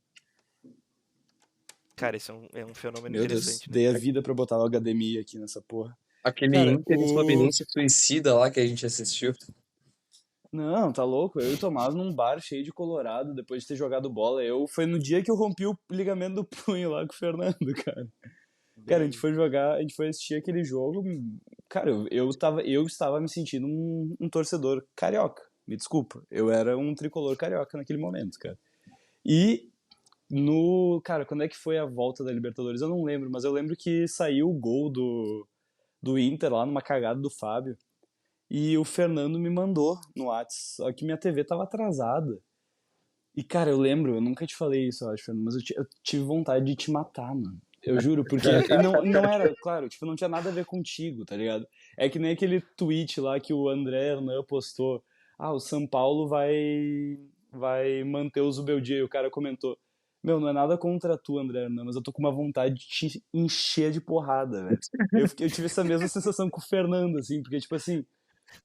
Cara, esse é um fenômeno Meu Deus, interessante, né? dei a vida pra botar o HDMI aqui nessa porra. Aquele Cara, Inter e Fluminense suicida lá que a gente assistiu. Não, tá louco. Eu e o Tomás num bar cheio de colorado depois de ter jogado bola. Foi no dia que eu rompi o ligamento do punho lá com o Fernando, cara. Cara, a gente foi jogar, a gente foi assistir aquele jogo. Cara, eu estava me sentindo um torcedor carioca. Me desculpa. Eu era um tricolor carioca naquele momento, cara. E cara, quando é que foi a volta da Libertadores? Eu não lembro, mas eu lembro que saiu o gol do Inter lá numa cagada do Fábio. E o Fernando me mandou no Whats, só que minha TV tava atrasada. E, cara, eu lembro, eu nunca te falei isso, eu acho, Fernando, mas eu tive vontade de te matar, mano. Eu juro, porque e não era, claro, tipo, não tinha nada a ver contigo, tá ligado? É que nem aquele tweet lá que o André Hernan postou. O São Paulo vai manter o Zubeldia. E o cara comentou, meu, não é nada contra tu, André Hernan, mas eu tô com uma vontade de te encher de porrada, velho. Eu tive essa mesma sensação com o Fernando, assim, porque, tipo assim,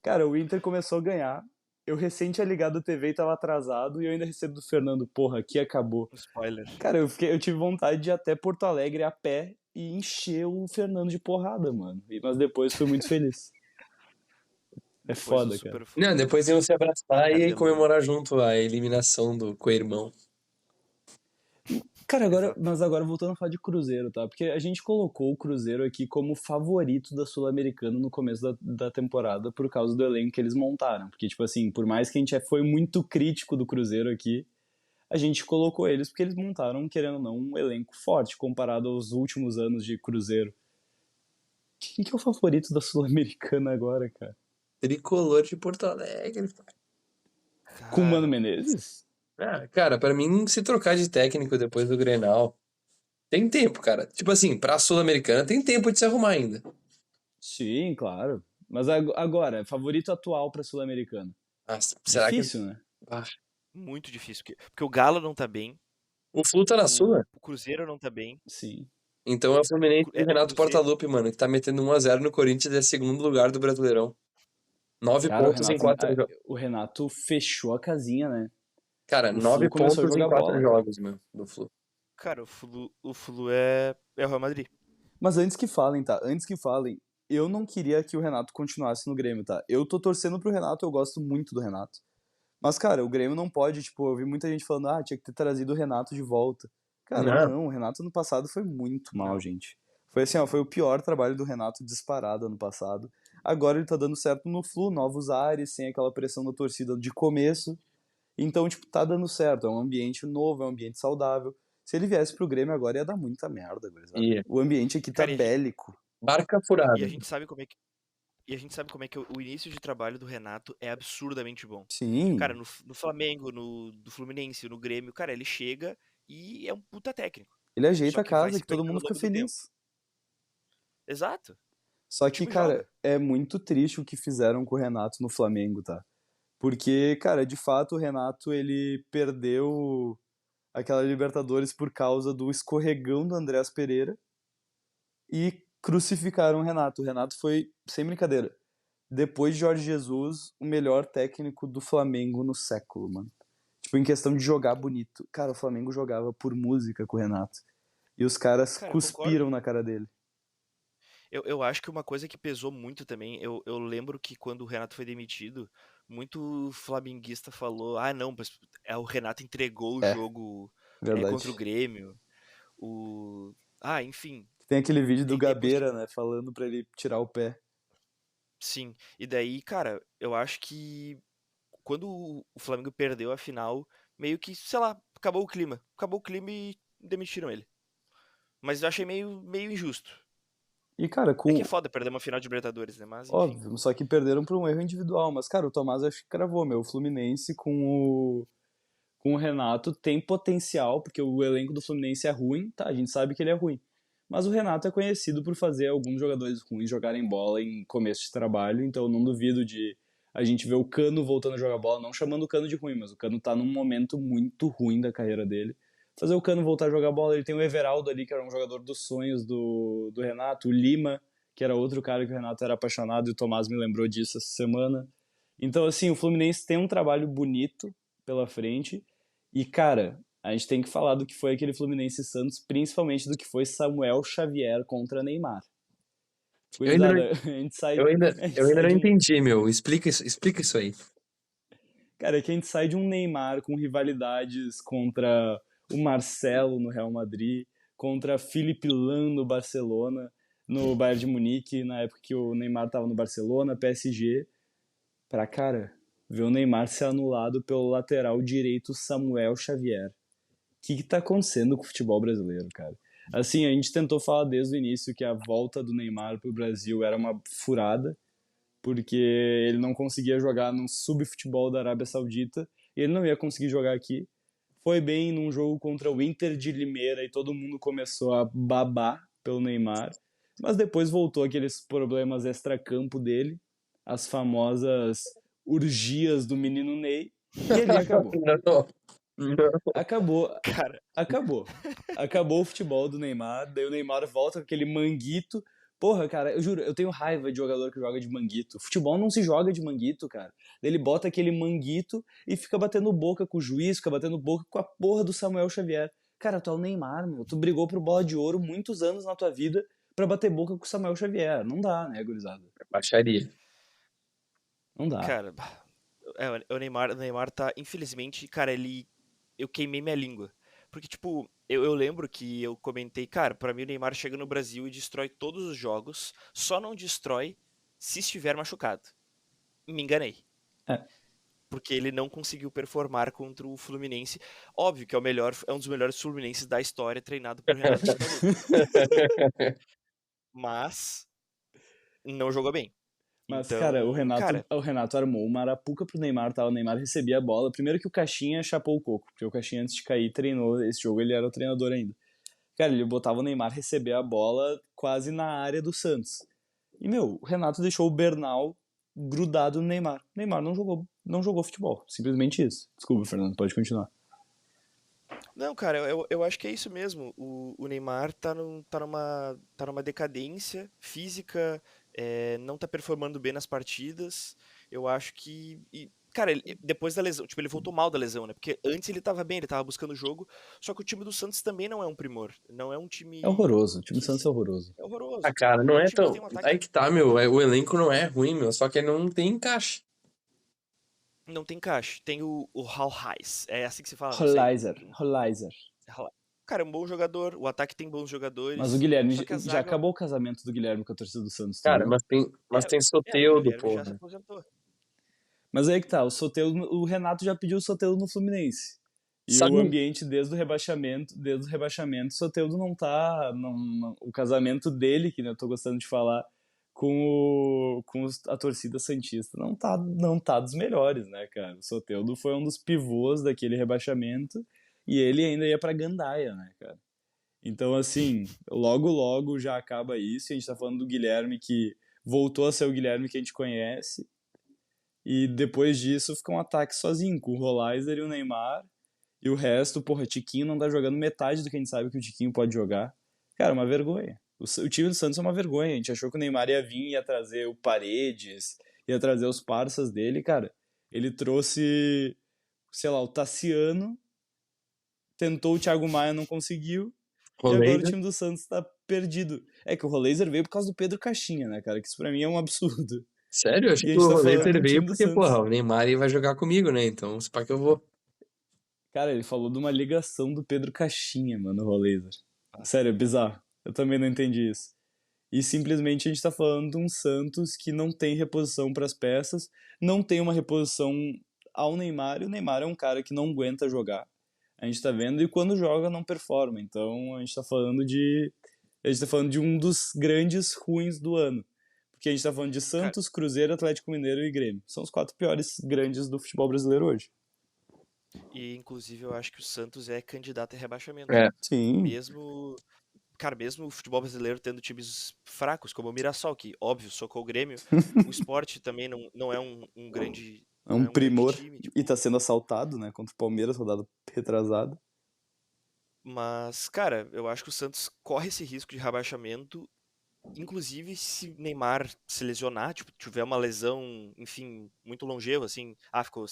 cara, o Inter começou a ganhar. Eu recém tinha ligado a TV e tava atrasado. E eu ainda recebo do Fernando, porra, aqui acabou. Um spoiler. Cara, eu tive vontade de ir até Porto Alegre a pé e encher o Fernando de porrada, mano. Mas depois fui muito feliz. É Depois o foda, cara. Super Não, depois iam se abraçar e Cabelão. comemorar junto a eliminação do co-irmão. Cara, Exato. mas agora voltando a falar de Cruzeiro, tá? Porque a gente colocou o Cruzeiro aqui como favorito da Sul-Americana no começo da temporada por causa do elenco que eles montaram. Porque, tipo assim, por mais que a gente foi muito crítico do Cruzeiro aqui, a gente colocou eles porque eles montaram, querendo ou não, um elenco forte comparado aos últimos anos de Cruzeiro. Quem que é o favorito da Sul-Americana agora, cara? Tricolor de Porto Alegre. Com o Mano Cara, Menezes? Cara, pra mim, se trocar de técnico depois do Grenal, tem tempo, cara. Tipo assim, pra Sul-Americana tem tempo de se arrumar ainda. Sim, claro. Mas agora, favorito atual pra Sul-Americana? Ah, será que. Difícil, né? Ah, muito difícil. Porque o Galo não tá bem, o Flu tá na Sula? o Cruzeiro não tá bem. Sim. Então é o Fluminense do O Renato Cruzeiro. Portaluppi, mano, que tá metendo 1-0 no Corinthians e é segundo lugar do Brasileirão. 9 Cara, pontos em 4 jogos. o Renato fechou a casinha, né? Cara, O 9 Flu começou a pontos em jogar 4 bola, cara. jogos, meu, do Flu. Cara, o Flu é o Real Madrid. Mas antes que falem, tá? Antes que falem, eu não queria que o Renato continuasse no Grêmio, tá? Eu tô torcendo pro Renato, eu gosto muito do Renato. Mas, cara, o Grêmio não pode, tipo, eu vi muita gente falando, tinha que ter trazido o Renato de volta. Cara, Não, não, o Renato no passado foi muito mal, Não. gente. Foi assim, ó, foi o pior trabalho do Renato disparado ano passado. Agora ele tá dando certo no Flu, novos ares, sem aquela pressão da torcida de começo. Então, tipo, tá dando certo. É um ambiente novo, é um ambiente saudável. Se ele viesse pro Grêmio agora ia dar muita merda, gurizada. e O ambiente aqui tá Cara, bélico. barca e a furada. gente sabe como é que. E a gente sabe como é que o início de trabalho do Renato é absurdamente bom. Cara, Sim, no Flamengo, do Fluminense, no Grêmio, cara, ele chega e é um puta técnico. ele Só ajeita a que vai casa se que todo perdendo mundo ao fica longo do tempo. feliz. Exato. Só O que, time cara, joga. é muito triste o que fizeram com o Renato no Flamengo, tá? Porque, cara, de fato o Renato ele perdeu aquela Libertadores por causa do escorregão do Andrés Pereira e crucificaram o Renato. O Renato foi, sem brincadeira, depois de Jorge Jesus, o melhor técnico do Flamengo no século, mano. Tipo, em questão de jogar bonito. Cara, o Flamengo jogava por música com o Renato. E os caras Cara, eu concordo. cuspiram na cara dele. Eu acho que uma coisa que pesou muito também, eu lembro que quando o Renato foi demitido, muito flamenguista falou: ah, não, mas o Renato entregou o É, jogo contra o verdade. Grêmio. O... Ah, enfim. Tem aquele vídeo do E depois que. Gabeira, né, falando pra ele tirar o pé. Sim. E daí, cara, eu acho que quando o Flamengo perdeu a final, meio que, sei lá, acabou o clima. Acabou o clima e demitiram ele. Mas eu achei meio injusto. E, cara, É que é com. foda perder uma final de Libertadores, né? Mas enfim. Óbvio, só que perderam por um erro individual. Mas, cara, o Tomás acho que cravou, meu. O Fluminense com o Renato tem potencial, porque o elenco do Fluminense é ruim, tá? A gente sabe que ele é ruim. Mas o Renato é conhecido por fazer alguns jogadores ruins jogarem bola em começo de trabalho, então eu não duvido de a gente ver o Cano voltando a jogar bola, não chamando o Cano de ruim, mas o Cano tá num momento muito ruim da carreira dele. Fazer o Cano voltar a jogar bola, ele tem o Everaldo ali, que era um jogador dos sonhos do Renato, o Lima, que era outro cara que o Renato era apaixonado e o Tomás me lembrou disso essa semana. Então, assim, o Fluminense tem um trabalho bonito pela frente. E, cara, a gente tem que falar do que foi aquele Fluminense Santos, principalmente do que foi Samuel Xavier contra Neymar. Eu ainda não, Gurizada, a gente sai, eu ainda, a gente eu ainda sai não de um. entendi, meu. Explica isso aí. Cara, é que a gente sai de um Neymar com rivalidades contra o Marcelo no Real Madrid, contra Filipe Lahm no Barcelona, no Bayern de Munique, na época que o Neymar tava no Barcelona, PSG, pra, cara, ver o Neymar ser anulado pelo lateral direito Samuel Xavier. Que tá acontecendo com o futebol brasileiro, cara? Assim, a gente tentou falar desde o início que a volta do Neymar pro Brasil era uma furada, porque ele não conseguia jogar no subfutebol da Arábia Saudita, e ele não ia conseguir jogar aqui. Foi bem num jogo contra o Inter de Limeira e todo mundo começou a babar pelo Neymar, mas depois voltou aqueles problemas extracampo dele, as famosas urgias do menino Ney, e ali acabou. Não, não. Acabou, Cara, acabou. Acabou o futebol do Neymar, daí o Neymar volta com aquele manguito. Porra, cara, eu juro, eu tenho raiva de jogador que joga de manguito. Futebol não se joga de manguito, cara. Daí ele bota aquele manguito e fica batendo boca com o juiz, fica batendo boca com a porra do Samuel Xavier. Cara, tu é o Neymar, meu. Tu brigou pro Bola de Ouro muitos anos na tua vida pra bater boca com o Samuel Xavier. Não dá, né, gurizada? Baixaria. Não dá. cara, o Neymar tá, infelizmente, cara, eu queimei minha língua. Porque, tipo, eu lembro que eu comentei, cara, pra mim o Neymar chega no Brasil e destrói todos os jogos, só não destrói se estiver machucado. Me enganei. É. porque ele não conseguiu performar contra o Fluminense. Óbvio que é um dos melhores Fluminenses da história, treinado por Renato Portaluppi. Mas não jogou bem. Mas, Então, cara, cara, o Renato armou uma arapuca pro Neymar, tá? O Neymar recebia a bola. Primeiro que o Caixinha chapou o coco, porque o Caixinha, antes de cair, treinou esse jogo, ele era o treinador ainda. Cara, ele botava o Neymar receber a bola quase na área do Santos. E, meu, o Renato deixou o Bernal grudado no Neymar. O Neymar não jogou futebol. Simplesmente isso. Desculpa, Fernando, pode continuar. não, cara, eu acho que é isso mesmo. O Neymar tá numa decadência física, não tá performando bem nas partidas. Eu acho que. Cara, depois da lesão, tipo, ele voltou mal da lesão, né? Porque antes ele tava bem, ele tava buscando o jogo. Só que o time do Santos também não é um primor. Não é um É time horroroso. O time do que Santos é horroroso. é horroroso. Ah, cara, É não um é time que tem tão. um ataque. Aí que tá, meu. O elenco não é ruim, meu. Só que não tem encaixe. Não tem caixa. Tem o Hal Heiss. É assim que se fala, não sei. Hollizer. Cara, é um bom jogador. O ataque tem bons Mas o jogadores. Guilherme, Só que a já zaga. acabou o casamento do Guilherme com a torcida do Santos, tu Cara, viu? mas tem O Soteldo, Guilherme já se porra. aposentou. Mas aí que tá, o Renato já pediu o Soteldo no Fluminense. E Sabe, o ambiente desde o rebaixamento, o Soteldo não tá. O casamento dele, que eu tô gostando de falar, a torcida Santista não tá dos melhores, né, cara? O Soteldo foi um dos pivôs daquele rebaixamento e ele ainda ia pra Gandaia, né, cara? Então, assim, logo já acaba isso. E a gente tá falando do Guilherme que voltou a ser o Guilherme que a gente conhece. E depois disso fica um ataque sozinho, com o Rolaiser e o Neymar. E o resto, porra, Tiquinho não tá jogando metade do que a gente sabe que o Tiquinho pode jogar. Cara, uma vergonha. O time do Santos é uma vergonha. A gente achou que o Neymar ia vir, ia trazer o Paredes, ia trazer os parças dele, cara. Ele trouxe, sei lá, o Tassiano, tentou o Thiago Maia, não conseguiu. E agora o time do Santos tá perdido. É que o Rolaiser veio por causa do Pedro Caixinha, né, cara? Que isso pra mim é um absurdo. Sério? Eu achei E a que o gente tá falando Roleiter de um veio time do porque, Santos. porra, o Neymar vai jogar comigo, né? Então, se pá que eu vou. Cara, ele falou de uma ligação do Pedro Caixinha, mano, o Rolaiser. Sério, é bizarro. Eu também não entendi isso. E simplesmente a gente tá falando de um Santos que não tem reposição para as peças, não tem uma reposição ao Neymar, e o Neymar é um cara que não aguenta jogar. A gente tá vendo, e quando joga não performa. Então a gente tá falando de um dos grandes ruins do ano. Porque a gente tá falando de Santos, Cruzeiro, Atlético Mineiro e Grêmio. São os 4 piores grandes do futebol brasileiro hoje. E, inclusive, eu acho que o Santos é candidato a rebaixamento. É. Sim. Mesmo o futebol brasileiro tendo times fracos, como o Mirassol, que, óbvio, socou o Grêmio. O Sport também não é um grande. É um primor. Grande time, tipo, E tá sendo assaltado, né? Contra o Palmeiras, rodada retrasada. mas, cara, eu acho que o Santos corre esse risco de rebaixamento. Inclusive, se Neymar se lesionar, tipo, tiver uma lesão, enfim, muito longeva, assim, ficou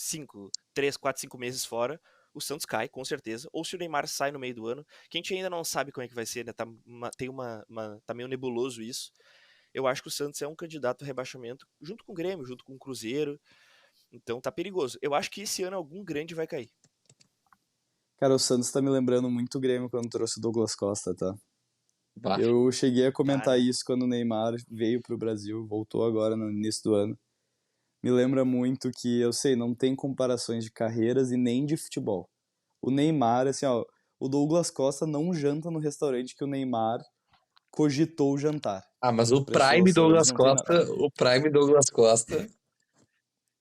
3, 4, 5 meses fora, o Santos cai, com certeza. Ou se o Neymar sai no meio do ano, que a gente ainda não sabe como é que vai ser, né? Tá meio nebuloso isso. Eu acho que o Santos é um candidato a rebaixamento, junto com o Grêmio, junto com o Cruzeiro. Então tá perigoso. Eu acho que esse ano algum grande vai cair. Cara, o Santos tá me lembrando muito o Grêmio quando trouxe o Douglas Costa, tá? Bah. Eu cheguei a comentar Cara. isso quando o Neymar veio pro Brasil, voltou agora no início do ano. Me lembra muito que, eu sei, não tem comparações de carreiras e nem de futebol. O Neymar, assim, ó, o Douglas Costa não janta no restaurante que o Neymar cogitou jantar. Mas o Prestou Prime saúde, Douglas não tem nada a Costa, ver. o Prime Douglas Costa.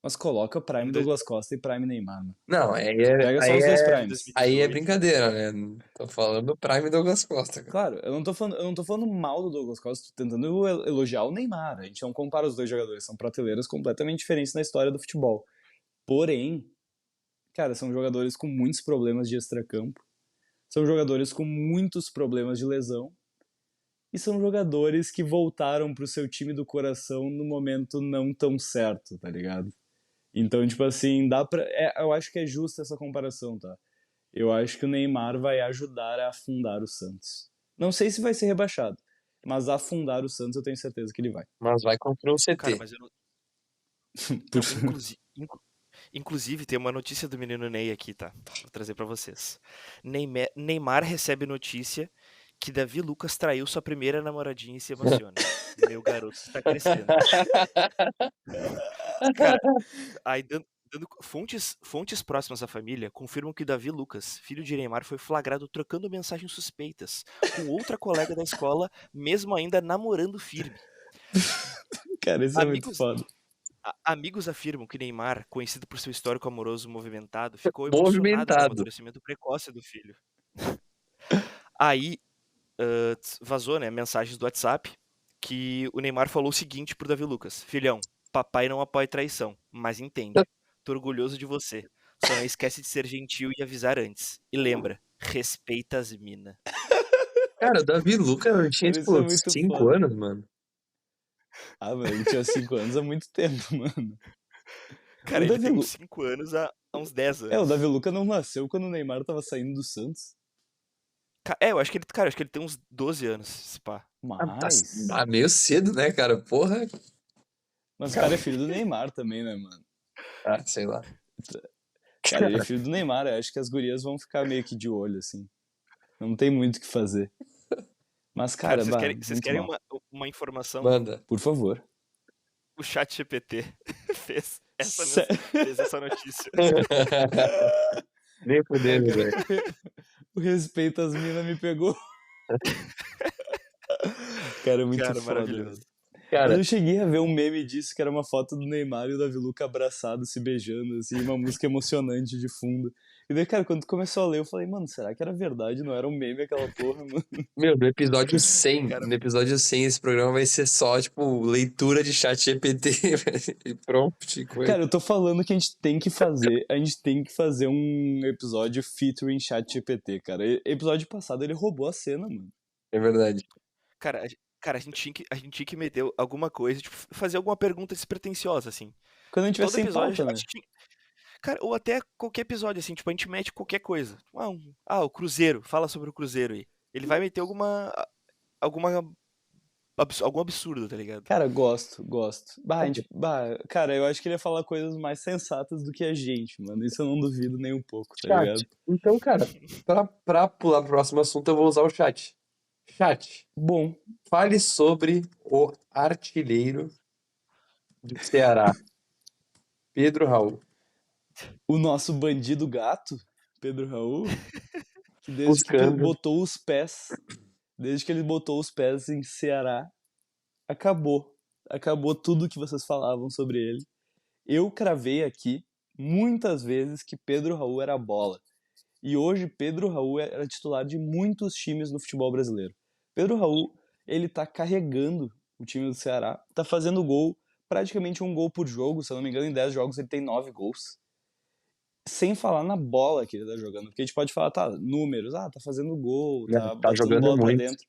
Mas coloca Prime Em Douglas Costa e Prime Neymar, mano. Não, Pega só os dois primes. aí é 2018. brincadeira, né? Tô falando do Prime Douglas Costa, cara. Claro, eu não tô falando mal do Douglas Costa, tô tentando elogiar o Neymar. A gente não compara os dois jogadores, são prateleiras completamente diferentes na história do futebol. Porém, cara, são jogadores com muitos problemas de extracampo, são jogadores com muitos problemas de lesão, e são jogadores que voltaram pro seu time do coração no momento não tão certo, tá ligado? Então, tipo assim, eu acho que é justa essa comparação, tá? Eu acho que o Neymar vai ajudar a afundar o Santos. Não sei se vai ser rebaixado, mas afundar o Santos eu tenho certeza que ele vai. Mas vai contra um CT. Cara, mas eu não. Inclusive, tem uma notícia do menino Ney aqui, tá? Vou trazer pra vocês. Neymar recebe notícia que Davi Lucas traiu sua primeira namoradinha e se emociona. Meu garoto está crescendo. Cara, aí Fontes próximas à família confirmam que Davi Lucas, filho de Neymar, foi flagrado trocando mensagens suspeitas com outra colega da escola, mesmo ainda namorando firme. Cara, isso é muito Amigos, foda. amigos afirmam que Neymar, conhecido por seu histórico amoroso movimentado, ficou emocionado com o Movimentado. amadurecimento precoce do filho. Aí vazou, né, mensagens do WhatsApp que o Neymar falou o seguinte pro Davi Lucas: Filhão, papai não apoia traição, mas entende. Tô orgulhoso de você. Só não esquece de ser gentil e avisar antes. E lembra, respeita as mina. Cara, o Davi Lucas eu tinha, Cara, isso é tipo, muito 5 foda. anos, mano. Ah, mano, ele tinha 5 anos há muito tempo, mano. Cara, O ele Davi tem uns Lu... 5 anos há uns 10 É, o Davi anos. Luca não nasceu quando o Neymar tava saindo do Santos. Eu acho que ele tem uns 12 anos, se pá. Mas... Meio cedo, né, cara? Porra. Mas o cara é filho do Neymar também, né, mano? Ah, sei lá. Cara, ele é filho do Neymar. Eu acho que as gurias vão ficar meio que de olho, assim. Não tem muito o que fazer. Mas, Cara, cara, vocês muito querem mal. uma informação? Manda. Por favor. O ChatGPT fez Sé- fez essa notícia. Nem Ah, fudendo, cara, velho. o respeito às minas me pegou. Cara, é muito Cara, foda, maravilhoso. velho. Mas Cara, eu cheguei a ver um meme disso, que era uma foto do Neymar e o Davi Luca abraçados, se beijando, assim, uma música emocionante de fundo. E daí, cara, quando tu começou a ler, eu falei, mano, será que era verdade? Não era um meme aquela porra, mano? meu, no episódio 100, Cara, no episódio 100, esse programa vai ser só, tipo, leitura de chat GPT e prompt e coisa. Cara, eu tô falando que a gente tem que fazer um episódio featuring ChatGPT, cara. Episódio passado ele roubou a cena, mano. É verdade. cara, a gente tinha que meter alguma coisa, tipo, fazer alguma pergunta despretensiosa, assim. Quando a gente tiver Todo sem episódio pauta, a né? gente tinha... Cara, ou até qualquer episódio, assim, tipo, a gente mete qualquer coisa. O Cruzeiro, fala sobre o Cruzeiro aí. Ele vai meter alguma, algum absurdo, tá ligado? Cara, gosto. Cara, eu acho que ele ia falar coisas mais sensatas do que a gente, mano. Isso eu não duvido nem um pouco, tá ligado? Chat. Então, cara, pra pular pro próximo assunto, eu vou usar o chat. Chat, Bom, fale sobre o artilheiro do Ceará, Pedro Raul. o nosso bandido gato, Pedro Raul, que Buscando. desde que ele botou os pés em Ceará, acabou. Acabou tudo que vocês falavam sobre ele. Eu cravei aqui muitas vezes que Pedro Raul era bola. E hoje Pedro Raul era titular de muitos times no futebol brasileiro. Pedro Raul, ele tá carregando o time do Ceará, tá fazendo gol, praticamente um gol por jogo, se eu não me engano, em 10 jogos ele tem 9 gols. Sem falar na bola que ele tá jogando, porque a gente pode falar, tá, números, tá fazendo gol, tá Tá botando jogando bola pra muito. dentro.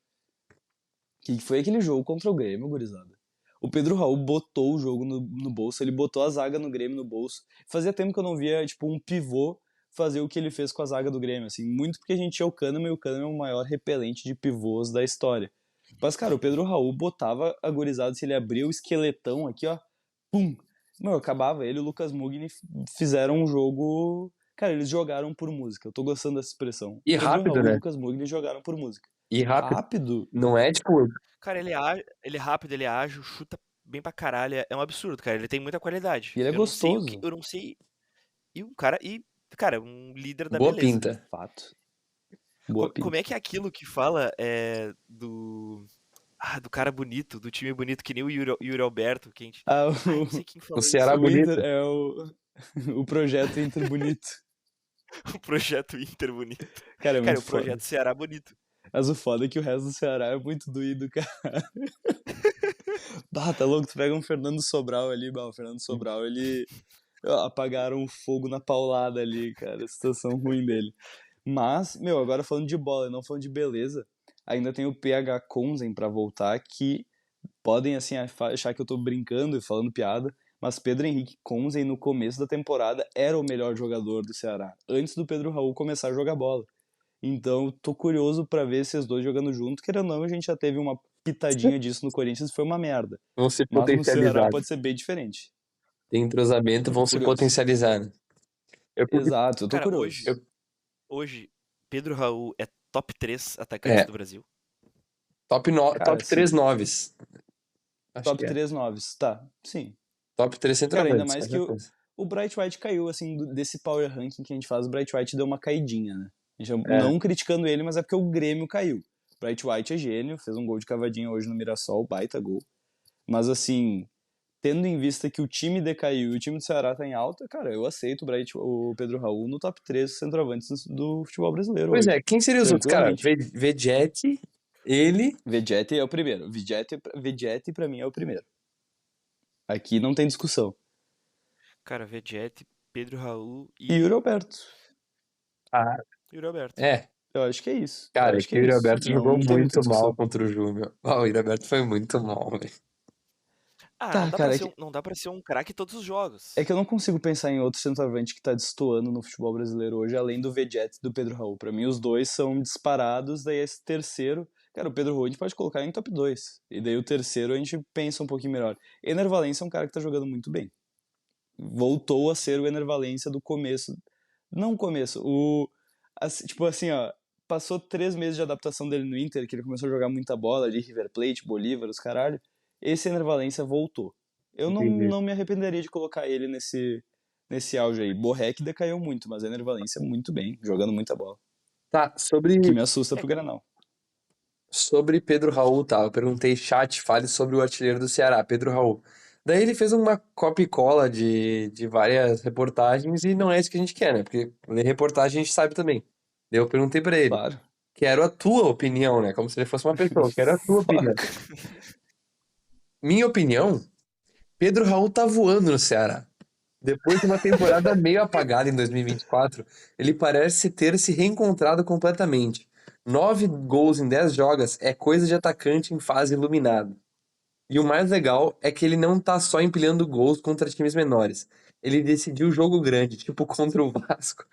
Que foi aquele jogo contra o Grêmio, gurizada. O Pedro Raul botou o jogo no bolso, ele botou a zaga no Grêmio no bolso. Fazia tempo que eu não via, tipo, um pivô fazer o que ele fez com a zaga do Grêmio, assim. Muito porque a gente tinha o Kahneman, e o Kahneman é o maior repelente de pivôs da história. Mas, cara, o Pedro Raul botava a gurizada, se ele abria o esqueletão aqui, ó, pum! Meu, acabava. Ele e o Lucas Mugni fizeram um jogo... Cara, eles jogaram por música. Eu tô gostando dessa expressão. E Pedro rápido, Raul e né? Lucas Mugni jogaram por música. E rápido. Rápido? Não é tipo. Cara, ele é rápido, ele é ágil, chuta bem pra caralho. É um absurdo, cara. Ele tem muita qualidade. E ele é Eu não sei o que. gostoso. Eu não sei. E um cara. Cara, um líder da Boa beleza. pinta. Fato. Boa Como pinta. é que é aquilo que fala do cara bonito, do time bonito, que nem o Yuri Alberto, que a gente... Ah, não sei quem O falou isso. Ceará o bonito. Inter é o projeto Inter Bonito. O projeto Inter bonito. Cara, é Cara, muito o projeto foda. Ceará bonito. Mas o foda é que o resto do Ceará é muito doído, cara. Tá louco, tu pega um Fernando Sobral ali, o Fernando Sobral, ele... apagaram o fogo na paulada ali, cara, a situação ruim dele. Mas, meu, agora falando de bola, não falando de beleza, ainda tem o PH Conzen pra voltar, que podem, assim, achar que eu tô brincando e falando piada, mas Pedro Henrique Conzen, no começo da temporada, era o melhor jogador do Ceará, antes do Pedro Raul começar a jogar bola. Então, tô curioso pra ver esses dois jogando junto, querendo ou não, a gente já teve uma pitadinha disso no Corinthians e foi uma merda. Vão se Mas no Ceará potencializar. pode ser bem diferente. Tem entrosamento, Eu vão tô se curioso. potencializar. Né? Exato, eu tô Cara, curioso. hoje, Pedro Raul é top 3 atacantes do Brasil. Top Cara, 3 sim. noves. Acho Top que é. 3 noves, tá, sim. Top 3 Cara, ainda centroavantes. mais essa que coisa. o Bright White caiu, assim, desse power ranking que a gente faz, o Bright White deu uma caidinha, né? A gente, É. não criticando ele, mas é porque o Grêmio caiu. Bright White é gênio, fez um gol de cavadinha hoje no Mirassol, baita gol. Mas, assim, tendo em vista que o time decaiu e o time do Ceará tá em alta, cara, eu aceito o Pedro Raul no top 3 centroavantes do futebol brasileiro Pois hoje. é, quem seriam os outros? Cara, Tranquilamente. Vegete, ele. Vegete é o primeiro. Vegete pra mim é o primeiro. Aqui não tem discussão. Cara, Vegete, Pedro Raul E o Yuri Alberto. Ah, Yuri Alberto. é. Eu acho que é isso. Eu Cara, acho que que é o Yuri isso. Alberto Não, jogou não tem muita muito mal discussão. contra o Júnior. Ah, o Yuri Alberto foi muito mal, velho. Ah, Tá, não dá cara, pra ser não dá pra ser um craque todos os jogos. É que eu não consigo pensar em outro centroavante que tá destoando no futebol brasileiro hoje, além do Vegete e do Pedro Raul. Pra mim, os dois são disparados, daí esse terceiro... Cara, o Pedro Raul a gente pode colocar em top 2. E daí o terceiro a gente pensa um pouquinho melhor. Ener Valencia é um cara que tá jogando muito bem. Voltou a ser o Ener Valencia do começo. Não começo, tipo assim, ó, passou 3 meses de adaptação dele no Inter, que ele começou a jogar muita bola ali, River Plate, Bolívar, os caralho. Esse Ener Valencia voltou. Eu Entendi. não me arrependeria de colocar ele nesse auge aí. Borré que decaiu muito, mas Ener Valencia muito bem, jogando muita bola. Tá, Que me assusta pro Granal. sobre Pedro Raul, tá? Eu perguntei, chat, fale sobre o artilheiro do Ceará, Pedro Raul. Daí ele fez uma copia e cola de várias reportagens e não é isso que a gente quer, né? Porque ler reportagem a gente sabe também. Daí eu perguntei pra ele, Claro. quero a tua opinião, né? Como se ele fosse uma pessoa, quero a tua opinião. Minha opinião, Pedro Raul tá voando no Ceará. Depois de uma temporada meio apagada em 2024, ele parece ter se reencontrado completamente. 9 gols em 10 jogos é coisa de atacante em fase iluminada. E o mais legal é que ele não tá só empilhando gols contra times menores. Ele decidiu jogo grande, tipo contra o Vasco,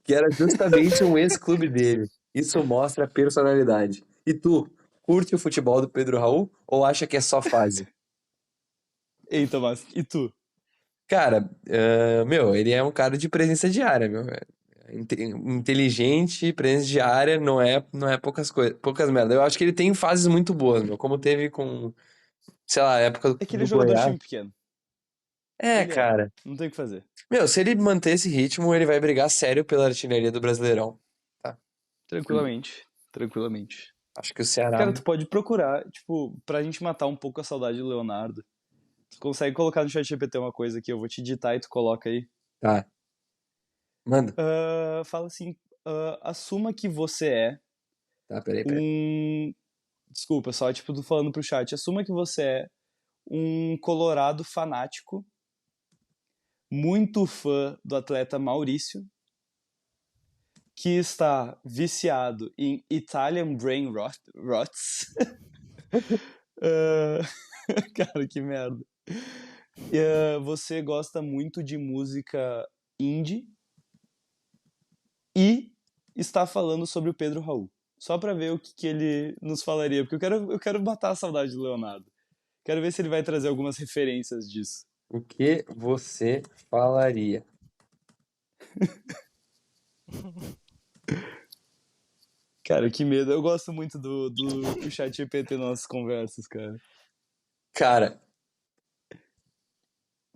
que era justamente um ex-clube dele. Isso mostra a personalidade. E tu, curte o futebol do Pedro Raul ou acha que é só fase? Eita, mas e tu? Cara, meu, ele é um cara de presença diária, meu. Inteligente, presença diária, não é poucas merda. Eu acho que ele tem fases muito boas, meu, como teve com, sei lá, a época do, É que ele é do jogador de Goiás. time pequeno. É, Ele é. cara. Não tem o que fazer. Meu, se ele manter esse ritmo, ele vai brigar sério pela artilharia do Brasileirão, tá? Tranquilamente. Tranquilamente. Acho que o Ceará. Cara, tu pode procurar, tipo, pra gente matar um pouco a saudade do Leonardo. Tu consegue colocar no chat GPT uma coisa que eu vou te digitar e tu coloca aí. Tá. Manda. Fala assim, assuma que você é Tá, peraí. um... Desculpa, só tipo, tô falando pro chat. Assuma que você é um colorado fanático, muito fã do atleta Maurício, que está viciado em Italian Brain Rots. Cara, que merda. Você gosta muito de música indie e está falando sobre o Pedro Raul. Só pra ver o que ele nos falaria, porque eu quero matar a saudade do Leonardo. Quero ver se ele vai trazer algumas referências disso. O que você falaria? Cara, que medo. Eu gosto muito do chat GPT nas nossas conversas, cara. Cara,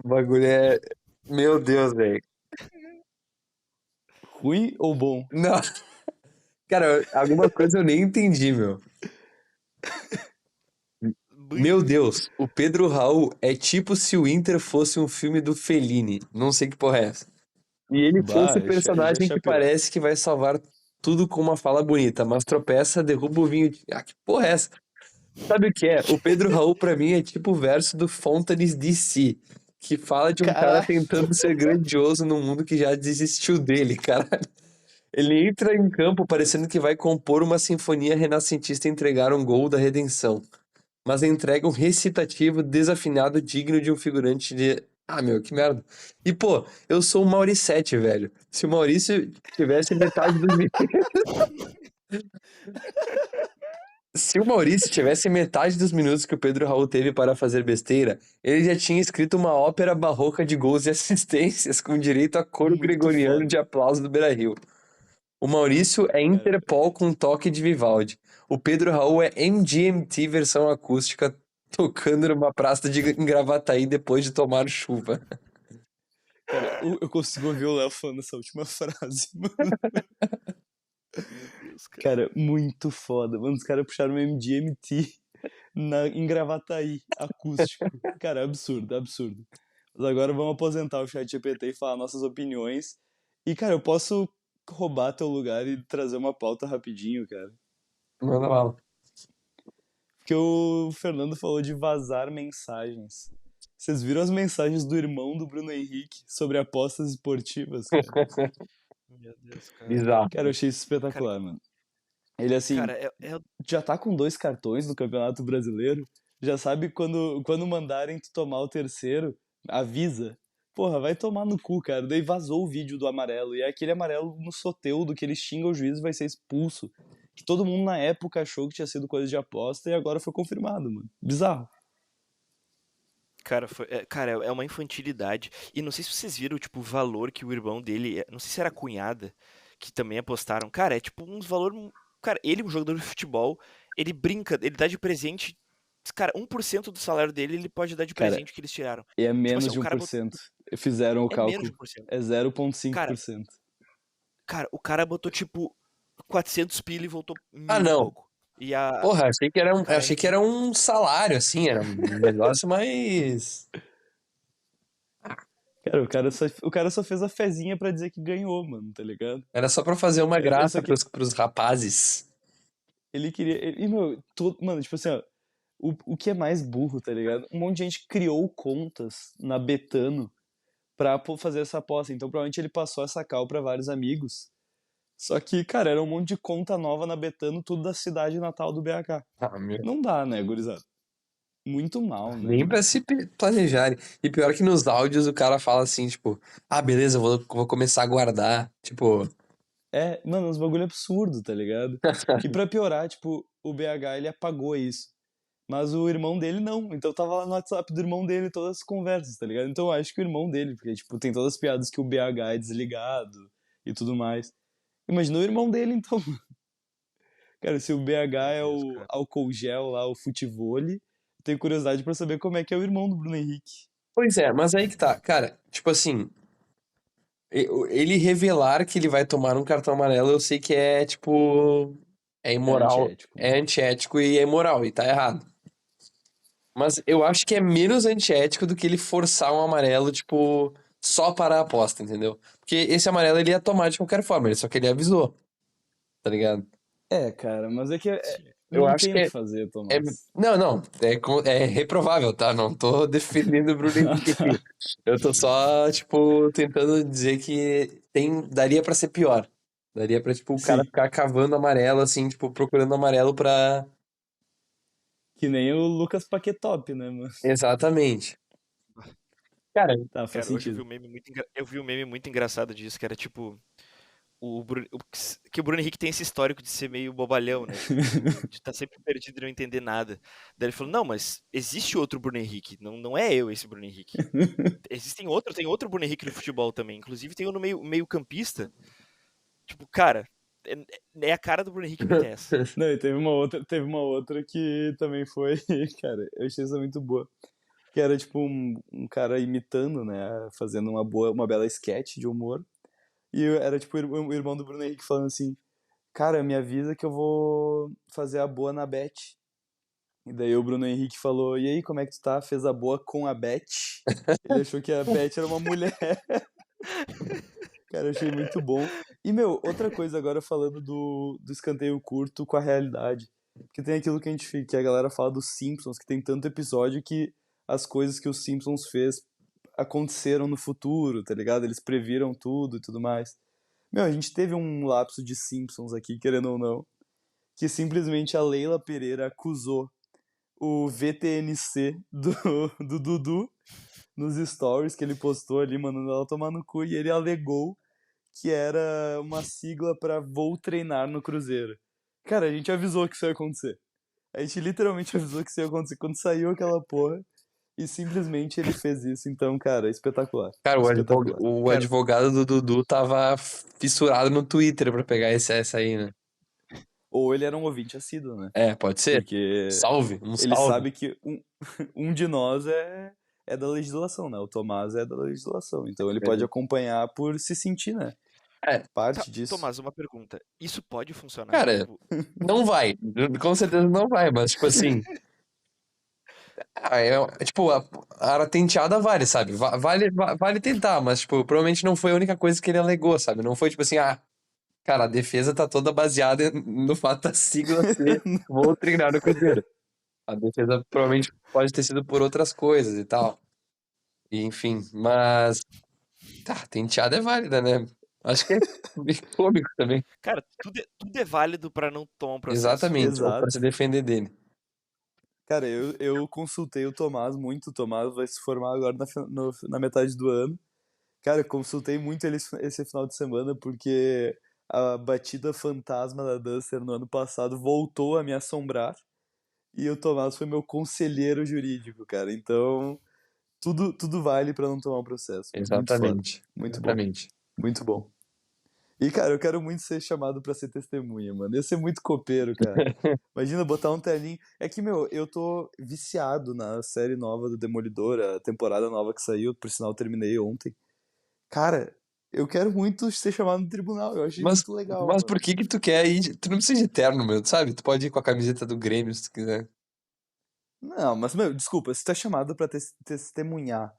o bagulho é. Meu Deus, velho. Ruim ou bom? Não. Cara, alguma coisa eu nem entendi, meu. Meu Deus, o Pedro Raul é tipo se o Inter fosse um filme do Fellini. Não sei que porra é essa. E ele fosse Bah, o personagem que chapeou. parece que vai salvar tudo com uma fala bonita, mas tropeça, derruba o vinho. Ah, que porra é essa? Sabe o que é? O Pedro Raul, pra mim, é tipo o verso do Fontaines DC, que fala de um cara Caralho. tentando ser grandioso num mundo que já desistiu dele, caralho. Ele entra em campo parecendo que vai compor uma sinfonia renascentista e entregar um gol da redenção, mas entrega um recitativo desafinado digno de um figurante de... Ah, meu, que merda. E, pô, eu sou o Mauricete, velho. Se o Maurício tivesse metade dos Se o Maurício tivesse metade dos minutos que o Pedro Raul teve para fazer besteira, ele já tinha escrito uma ópera barroca de gols e assistências com direito a coro Muito gregoriano foda. de aplauso do Beira-Rio. O Maurício é Interpol com toque de Vivaldi. O Pedro Raul é MGMT versão acústica tocando numa praça de em Gravataí depois de tomar chuva. Cara, eu consigo ouvir o Léo falando essa última frase, mano. Meu Deus, cara. Cara, muito foda. Mano, os caras puxaram um MGMT em Gravataí, acústico. Cara, absurdo, absurdo. Mas agora vamos aposentar o ChatGPT e falar nossas opiniões. E, cara, eu posso roubar teu lugar e trazer uma pauta rapidinho, cara. Manda bala. Porque o Fernando falou de vazar mensagens. Vocês viram as mensagens do irmão do Bruno Henrique sobre apostas esportivas, cara? Meu Deus, cara. Bizarro. Cara, eu achei isso espetacular, mano. Ele, assim, Cara, já tá com 2 cartões no Campeonato Brasileiro, já sabe quando mandarem tu tomar o terceiro, avisa. Porra, vai tomar no cu, cara. Daí vazou o vídeo do amarelo, e é aquele amarelo no soteudo que ele xinga o juiz e vai ser expulso. Que todo mundo na época achou que tinha sido coisa de aposta e agora foi confirmado, mano. Bizarro. cara, é uma infantilidade. E não sei se vocês viram, tipo, o valor que o irmão dele, não sei se era a cunhada, que também apostaram. Cara, é tipo uns valor, cara, ele é um jogador de futebol, ele brinca, ele dá de presente, cara, 1% do salário dele ele pode dar de Cara, presente que eles tiraram. e é Tipo assim, menos o de um cara por botou, cento. Fizeram o é menos de cálculo. 1%. É zero vírgula cinco Cara, por cento. o cara botou tipo 400 pila e voltou Ah, mil e não. pouco. E a, Porra, o cara achei que era um salário, assim, era um negócio mais. Cara, o cara só fez a fezinha pra dizer que ganhou, mano, tá ligado? Era só pra fazer uma Ele graça só que pros rapazes. ele queria. E, meu, mano, tipo assim, ó, o que é mais burro, tá ligado? Um monte de gente criou contas na Betano pra fazer essa aposta. Então, provavelmente ele passou essa cal pra vários amigos. Só que, cara, era um monte de conta nova na Betano, tudo da cidade natal do BH. Ah, meu. Não dá, né, gurizada? Muito mal, né? Nem pra se planejarem. E pior que nos áudios o cara fala assim, tipo, ah, beleza, vou começar a guardar. Tipo, É, mano, uns bagulho absurdo, tá ligado? E pra piorar, tipo, o BH ele apagou isso. Mas o irmão dele não. Então tava lá no WhatsApp do irmão dele todas as conversas, tá ligado? Então eu acho que o irmão dele, porque, tipo, tem todas as piadas que o BH é desligado e tudo mais. Imagina o irmão dele, então. Cara, se o BH Meu é Deus, o cara. álcool gel lá, o futevôlei, tenho curiosidade pra saber como é que é o irmão do Bruno Henrique. pois é, mas aí que tá, cara, tipo assim, ele revelar que ele vai tomar um cartão amarelo, eu sei que é, tipo, é É imoral, antiético, é mano. antiético e é imoral, e tá errado. Mas eu acho que é menos antiético do que ele forçar um amarelo, tipo, só para a aposta, entendeu? Porque esse amarelo ele ia tomar de qualquer forma, só que ele avisou, tá ligado? É, cara, mas é que Sim. Eu não acho tem que o que é, fazer, é- Tomás. não, não, é reprovável, tá? Não tô defendendo o Bruno Ah, Henrique aqui. tá. Eu tô só, tipo, tentando dizer que daria pra ser pior. Daria pra, tipo, o cara Sim, ficar cavando amarelo, assim, tipo, procurando amarelo pra. que nem o Lucas Paquetop, né, mano? Exatamente. Cara, Tá, faz Cara, hoje sentido. eu vi um meme muito engraçado disso, que era tipo que o Bruno Henrique tem esse histórico de ser meio bobalhão, né? Tipo, de estar sempre perdido e não entender nada. Daí ele falou: "Não, mas existe outro Bruno Henrique, não é eu esse Bruno Henrique. Tem outro Bruno Henrique no futebol também, inclusive tem um no meio-campista. Tipo, cara, é a cara do Bruno Henrique meter essa. Não, e teve uma outra que também foi, cara, eu achei essa muito boa. Que era tipo um cara imitando, né, fazendo uma bela sketch de humor. E era tipo o irmão do Bruno Henrique falando assim: "Cara, me avisa que eu vou fazer a boa na Bet". E daí o Bruno Henrique falou: "E aí, como é que tu tá? Fez a boa com a Bet?" Ele achou que a Bet era uma mulher. Cara, eu achei muito bom. E, meu, outra coisa agora falando do escanteio curto com a realidade. Que tem aquilo que que a galera fala dos Simpsons, que tem tanto episódio que as coisas que os Simpsons fez aconteceram no futuro, tá ligado? Eles previram tudo e tudo mais. Meu, a gente teve um lapso de Simpsons aqui, querendo ou não, que simplesmente a Leila Pereira acusou o VTNC do Dudu nos stories que ele postou ali, mandando ela tomar no cu, e ele alegou que era uma sigla pra vou treinar no Cruzeiro. Cara, a gente avisou que isso ia acontecer. A gente literalmente avisou que isso ia acontecer quando saiu aquela porra. E simplesmente ele fez isso. Então, cara, espetacular. cara, Espetacular. o Cara, advogado do Dudu tava fissurado no Twitter pra pegar essa aí, né? Ou ele era um ouvinte assíduo, né? É, pode ser. Porque Salve, um ele salve. sabe que um de nós é da legislação, né? O Tomás é da legislação. Então ele pode acompanhar por se sentir, né? É, Parte disso. Tomás, uma pergunta. Isso pode funcionar? cara, Tipo, não vai. Com certeza não vai, mas, tipo assim. Tipo, a tenteada vale, sabe? Vale tentar, mas, tipo, provavelmente não foi a única coisa que ele alegou, sabe? Não foi, tipo assim, cara, a defesa tá toda baseada no fato da sigla ser vou treinar no Cruzeiro. A defesa provavelmente pode ter sido por outras coisas e tal. E, enfim, mas. Tá, tenteada é válida, né? Acho que é meio cômico também. cara, tudo é válido pra não tomar um processo. Exatamente, ou pra Exato. se defender dele. Cara, eu consultei o Tomás muito. O Tomás vai se formar agora na metade do ano. Cara, eu consultei muito ele esse final de semana porque a batida fantasma da Duster no ano passado voltou a me assombrar. E o Tomás foi meu conselheiro jurídico, cara. Então, tudo vale pra não tomar um processo. Muito foda. Exatamente. Muito bom. Exatamente. Muito bom. E, cara, eu quero muito ser chamado pra ser testemunha, mano. Ia ser muito copeiro, cara. Imagina botar um telinho. É que, meu, eu tô viciado na série nova do Demolidor, a temporada nova que saiu, por sinal, terminei ontem. Cara, eu quero muito ser chamado no tribunal. Eu achei Mas, muito legal, mas mano. por que tu quer ir? Tu não precisa de terno, meu, sabe? Tu pode ir com a camiseta do Grêmio se tu quiser. Não, mas, meu, desculpa, se tu é chamado pra testemunhar.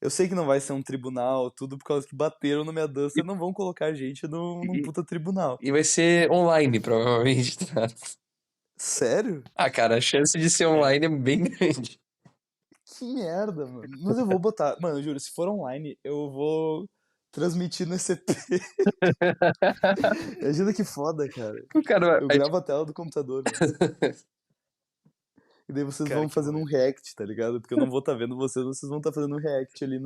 Eu sei que não vai ser um tribunal, tudo por causa que bateram na minha dança, E, não vão colocar a gente num e, puta tribunal. e vai ser online, provavelmente, tá? Sério? Cara, a chance de ser É. online é bem grande. Que merda, mano. Mas eu vou botar. Mano, eu juro, se for online, eu vou transmitir no ECP. Imagina que foda, cara. O cara, Eu gravo a tela do computador, mano. E daí vocês Cara, vão que fazendo um momento. react, tá ligado? Porque eu não vou estar vendo vocês vão estar fazendo um react ali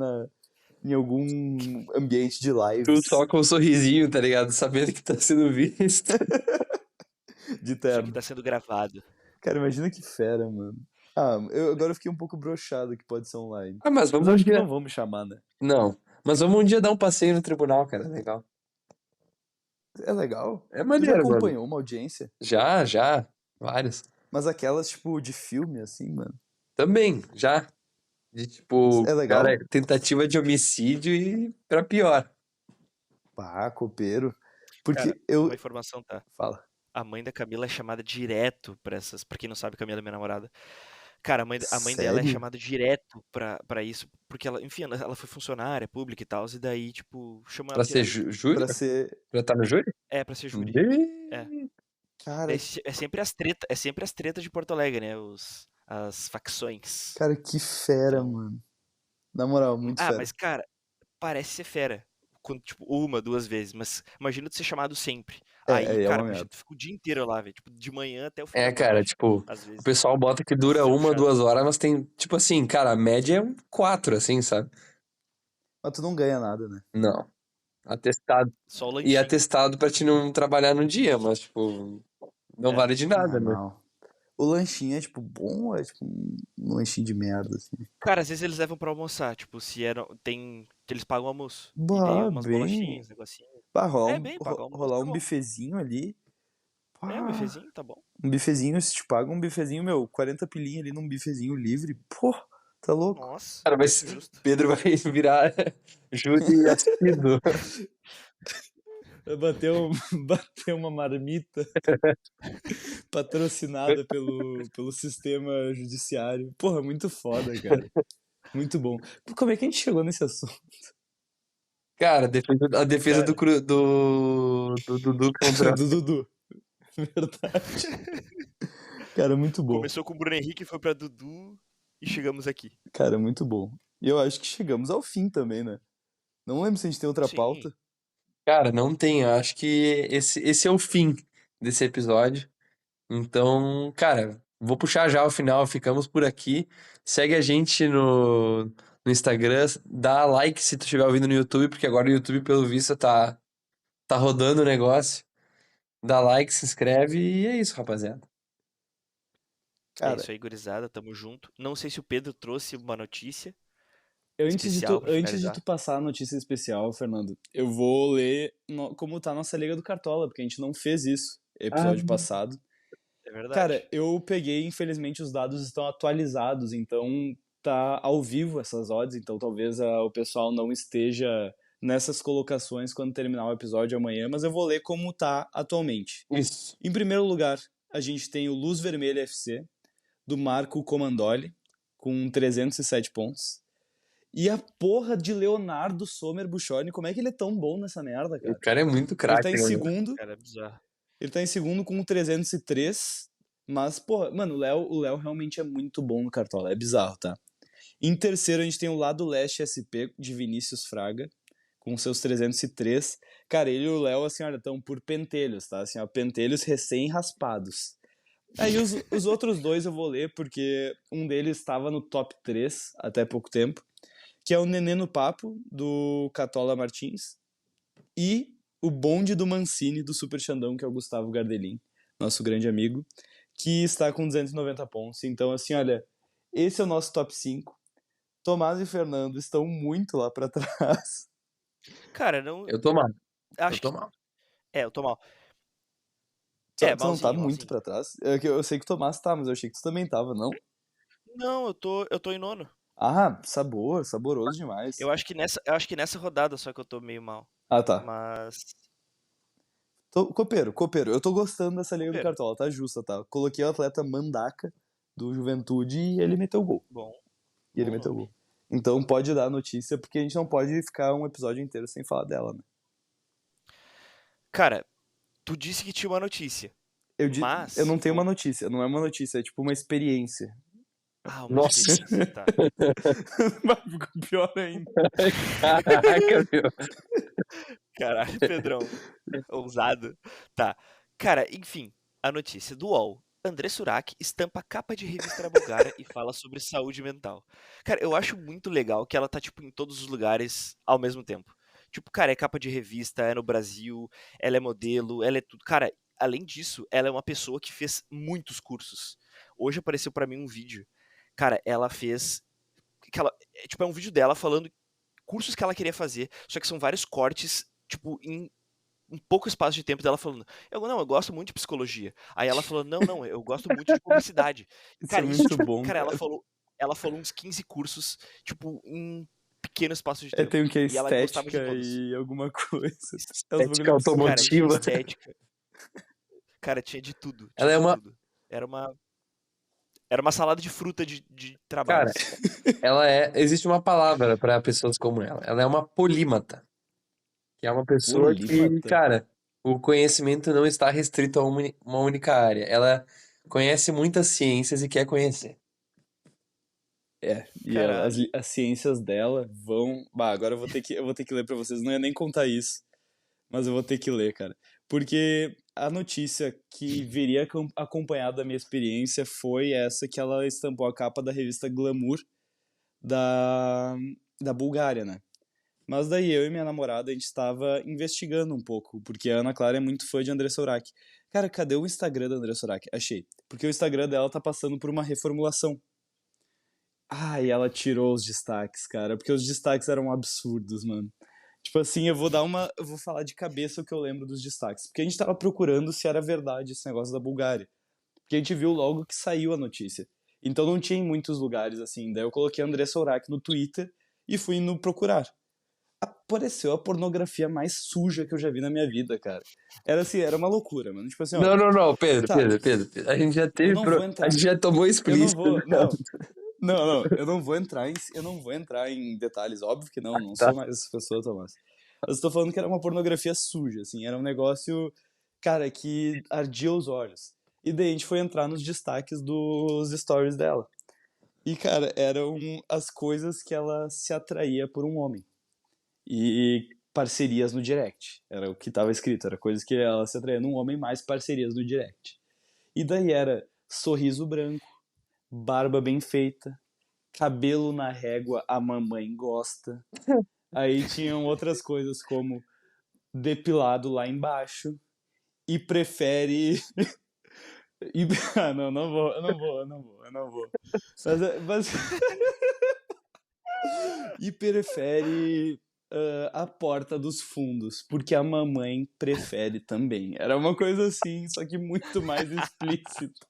em algum ambiente de tu lives só com um sorrisinho, tá ligado? Sabendo que tá sendo visto. de Isso aqui terno. tá sendo gravado. Cara, imagina que fera, mano. Agora eu fiquei um pouco broxado que pode ser online. Mas Mas vamos eu um acho que dia. não vão me chamar, né? Não. Mas vamos um dia dar um passeio no tribunal, cara. Legal. É legal. É Tu já maneiro, mano. acompanhou uma audiência? Já. Vários. Mas aquelas, tipo, de filme, assim, mano. Também, já. De tipo, É cara, legal? tentativa de homicídio e pra pior. Pá, copeiro. Cara, Porque eu. uma informação, tá? Fala. A mãe da Camila é chamada direto pra essas. Pra quem não sabe, Camila é minha namorada. Cara, a mãe dela é Sério? chamada direto pra isso. Porque ela, enfim, ela foi funcionária pública e tal. E daí, tipo, chamam ela Pra ser direto. júri? Pra ser. Pra estar no júri? É, pra ser júri. É. Ih, Daí Cara, é sempre as treta, é sempre as tretas de Porto Alegre, né? As facções. cara, que fera, Então. mano. Na moral, muito Ah, fera. mas, cara, parece ser fera. Quando, tipo, uma, duas vezes. Mas imagina tu ser chamado sempre. Aí, Aí é cara, uma imagina merda. tu fica o dia inteiro lá, velho. Tipo, de manhã até o fim da cara, tarde. tipo, Às o vezes. pessoal bota que Deve dura ser um uma, chato. 2 horas, mas tem, tipo assim, cara, a média é 4, assim, sabe? Mas tu não ganha nada, né? Não. Atestado. Só o E lanchinho. atestado pra te não trabalhar no dia, mas, tipo, não É. vale de Ah, nada, né? não. O lanchinho é, tipo, bom ou é, tipo, um lanchinho de merda, assim? Cara, às vezes eles levam pra almoçar. Tipo, se era. Tem. Eles pagam almoço. E daí Bah, umas bem. bolachinhas, negocinho. Bah, É bem, pagar almoço rolar tá um bom. bifezinho ali. É, um Pá. bifezinho, tá bom. Um bifezinho, se te paga um bifezinho, meu, 40 pilinha ali num bifezinho livre. Pô, tá louco? Nossa, Cara, justo. Pedro vai virar júri assíduo. Bateu, bateu uma marmita patrocinada pelo sistema judiciário. Porra, muito foda, cara. Muito bom. Como é que a gente chegou nesse assunto? Cara, a defesa Cara, do Dudu contra. Do Dudu. Verdade. Cara, muito bom. começou com o Bruno Henrique, foi pra Dudu e chegamos aqui. Cara, muito bom. E eu acho que chegamos ao fim também, né? Não lembro se a gente tem outra Sim. pauta. Cara, não tem. Eu acho que esse é o fim desse episódio. Então, cara, vou puxar já o final. Ficamos por aqui. Segue a gente no Instagram. Dá like se tu estiver ouvindo no YouTube, porque agora o YouTube, pelo visto, tá rodando o negócio. Dá like, se inscreve e é isso, rapaziada. É Cara, isso aí, gurizada, tamo junto. Não sei se o Pedro trouxe uma notícia antes de especial tu, pra antes de tu finalizar. passar a notícia especial, Fernando, eu vou ler como tá a nossa Liga do Cartola, porque a gente não fez isso Ah, episódio passado. É Cara, verdade. eu peguei, infelizmente, os dados estão atualizados, então tá ao vivo essas odds, então talvez o pessoal não esteja nessas colocações quando terminar o episódio amanhã, mas eu vou ler como tá atualmente. Isso. Em primeiro lugar, a gente tem o Luz Vermelha FC, do Marco Comandoli, com 307 pontos. E a porra de Leonardo Sommer Buchoni, como é que ele é tão bom nessa merda, O cara? cara é muito Ele craque, tá em né? segundo, Cara, é bizarro. ele tá em segundo com 303, mas, porra, mano, o Léo realmente é muito bom no Cartola, é bizarro, tá? Em terceiro, a gente tem o Lado Leste SP, de Vinícius Fraga, com seus 303. Cara, ele e o Léo, assim, olha, estão por pentelhos, tá? Assim, ó, pentelhos recém-raspados. Aí os outros dois eu vou ler, porque um deles estava no top 3 até pouco tempo, que é o Nenê no Papo, do Catola Martins, e o Bonde do Mancini, do Super Xandão, que é o Gustavo Gardelin, nosso grande amigo, que está com 290 pontos. Então, assim, olha, esse é o nosso top 5. Tomás e Fernando estão muito lá pra trás. Cara, não. Eu tô mal. Acho Eu tô que. mal. Eu tô mal. Tu não tá Malzinho, muito malzinho. pra trás? Eu sei que o Tomás tá, mas eu achei que tu também tava, não? Não, eu tô em nono. Ah, saboroso demais. Eu acho que nessa rodada só que eu tô meio mal. Ah, tá. Mas. Copeiro, eu tô gostando dessa liga do Copeiro. Cartola, tá justa, tá? Coloquei o atleta Mandaca, do Juventude, e ele meteu gol. Bom. E ele Bom meteu nome. gol. Então pode dar a notícia, porque a gente não pode ficar um episódio inteiro sem falar dela, né? Cara, tu disse que tinha uma notícia. Mas. Eu não tenho uma notícia, não é uma notícia, é tipo uma experiência. Ah, uma Nossa. experiência, tá. Mas ficou pior ainda. Caraca, meu. Caralho, Pedrão. Ousado. Tá. Cara, enfim, a notícia do UOL. André Surak estampa capa de revista da Bulgária e fala sobre saúde mental. Cara, eu acho muito legal que ela tá, tipo, em todos os lugares ao mesmo tempo. Tipo, cara, é capa de revista, é no Brasil, ela é modelo, ela é tudo. Cara, além disso, ela é uma pessoa que fez muitos cursos. Hoje apareceu pra mim um vídeo. Cara, ela fez. É um vídeo dela falando cursos que ela queria fazer, só que são vários cortes, tipo, em um pouco espaço de tempo dela falando, eu gosto muito de psicologia. Aí ela falou, não, eu gosto muito de publicidade. Isso Cara, é isso, muito tipo, bom, cara, cara. ela falou uns 15 cursos, tipo, em pequeno espaço de tempo. Tem o que? E ela gostava de Estética todos. e alguma coisa. Estética Cara, tinha automotiva. estética. Cara, tinha de tudo. Ela é uma. Tudo. Era uma salada de fruta de Cara, trabalhos. existe uma palavra pra pessoas como ela. Ela é uma polímata. Que é uma pessoa que, Polímata? cara, o conhecimento não está restrito a uma única área. Ela conhece muitas ciências e quer conhecer. E Caralho. as ciências dela vão. Bah, agora eu vou ter que ler pra vocês. Não ia nem contar isso, mas eu vou ter que ler, cara. Porque a notícia que viria acompanhada da minha experiência foi essa que ela estampou a capa da revista Glamour da Bulgária, né? Mas daí eu e minha namorada, a gente estava investigando um pouco, porque a Ana Clara é muito fã de André Surak. Cara, cadê o Instagram da André Surak? Achei. Porque o Instagram dela tá passando por uma reformulação. E ela tirou os destaques, cara, porque os destaques eram absurdos, mano. Tipo assim, eu vou falar de cabeça o que eu lembro dos destaques, porque a gente tava procurando se era verdade esse negócio da Bulgária. Porque a gente viu logo que saiu a notícia. Então não tinha em muitos lugares, assim. Daí eu coloquei André Surak no Twitter e fui indo procurar. Apareceu a pornografia mais suja que eu já vi na minha vida, cara. Era assim, era uma loucura, mano. Tipo assim, ó. Não, Pedro, Tá. Pedro. A gente já teve. Eu não vou entrar. A gente já tomou Eu não explícito. vou. Não, eu não vou entrar em detalhes, óbvio que não Tá. sou mais essa pessoa, Tomás. Eu estou falando que era uma pornografia suja, assim, era um negócio, cara, que ardia os olhos. E daí a gente foi entrar nos destaques dos stories dela. E, cara, eram as coisas que ela se atraía por um homem. E parcerias no direct. Era o que estava escrito, era coisas que ela se atraía num homem, mais parcerias no direct. E daí era sorriso branco, barba bem feita, cabelo na régua, a mamãe gosta. Aí tinham outras coisas como depilado lá embaixo e prefere... eu não vou. Mas... e prefere a porta dos fundos, porque a mamãe prefere também. Era uma coisa assim, só que muito mais explícito.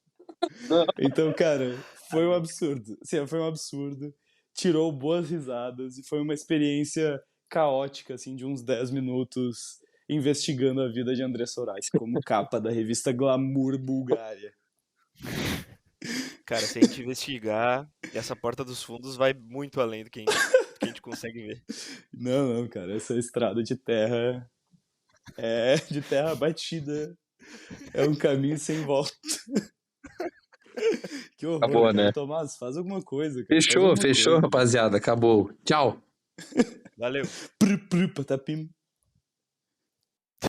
Então, cara, foi um absurdo. Sim, foi um absurdo. tirou boas risadas e foi uma experiência caótica, assim, de uns 10 minutos investigando a vida de André Sorais como capa da revista Glamour Bulgária. Cara, se a gente investigar, essa porta dos fundos vai muito além do que a gente consegue ver. Não, cara, essa estrada de terra é de terra batida. É um caminho sem volta. Que horror, Acabou, cara. né? Tomás, faz alguma coisa, cara. Faz Fechou, alguma fechou, coisa. rapaziada. Acabou. Tchau. Valeu. Patapim.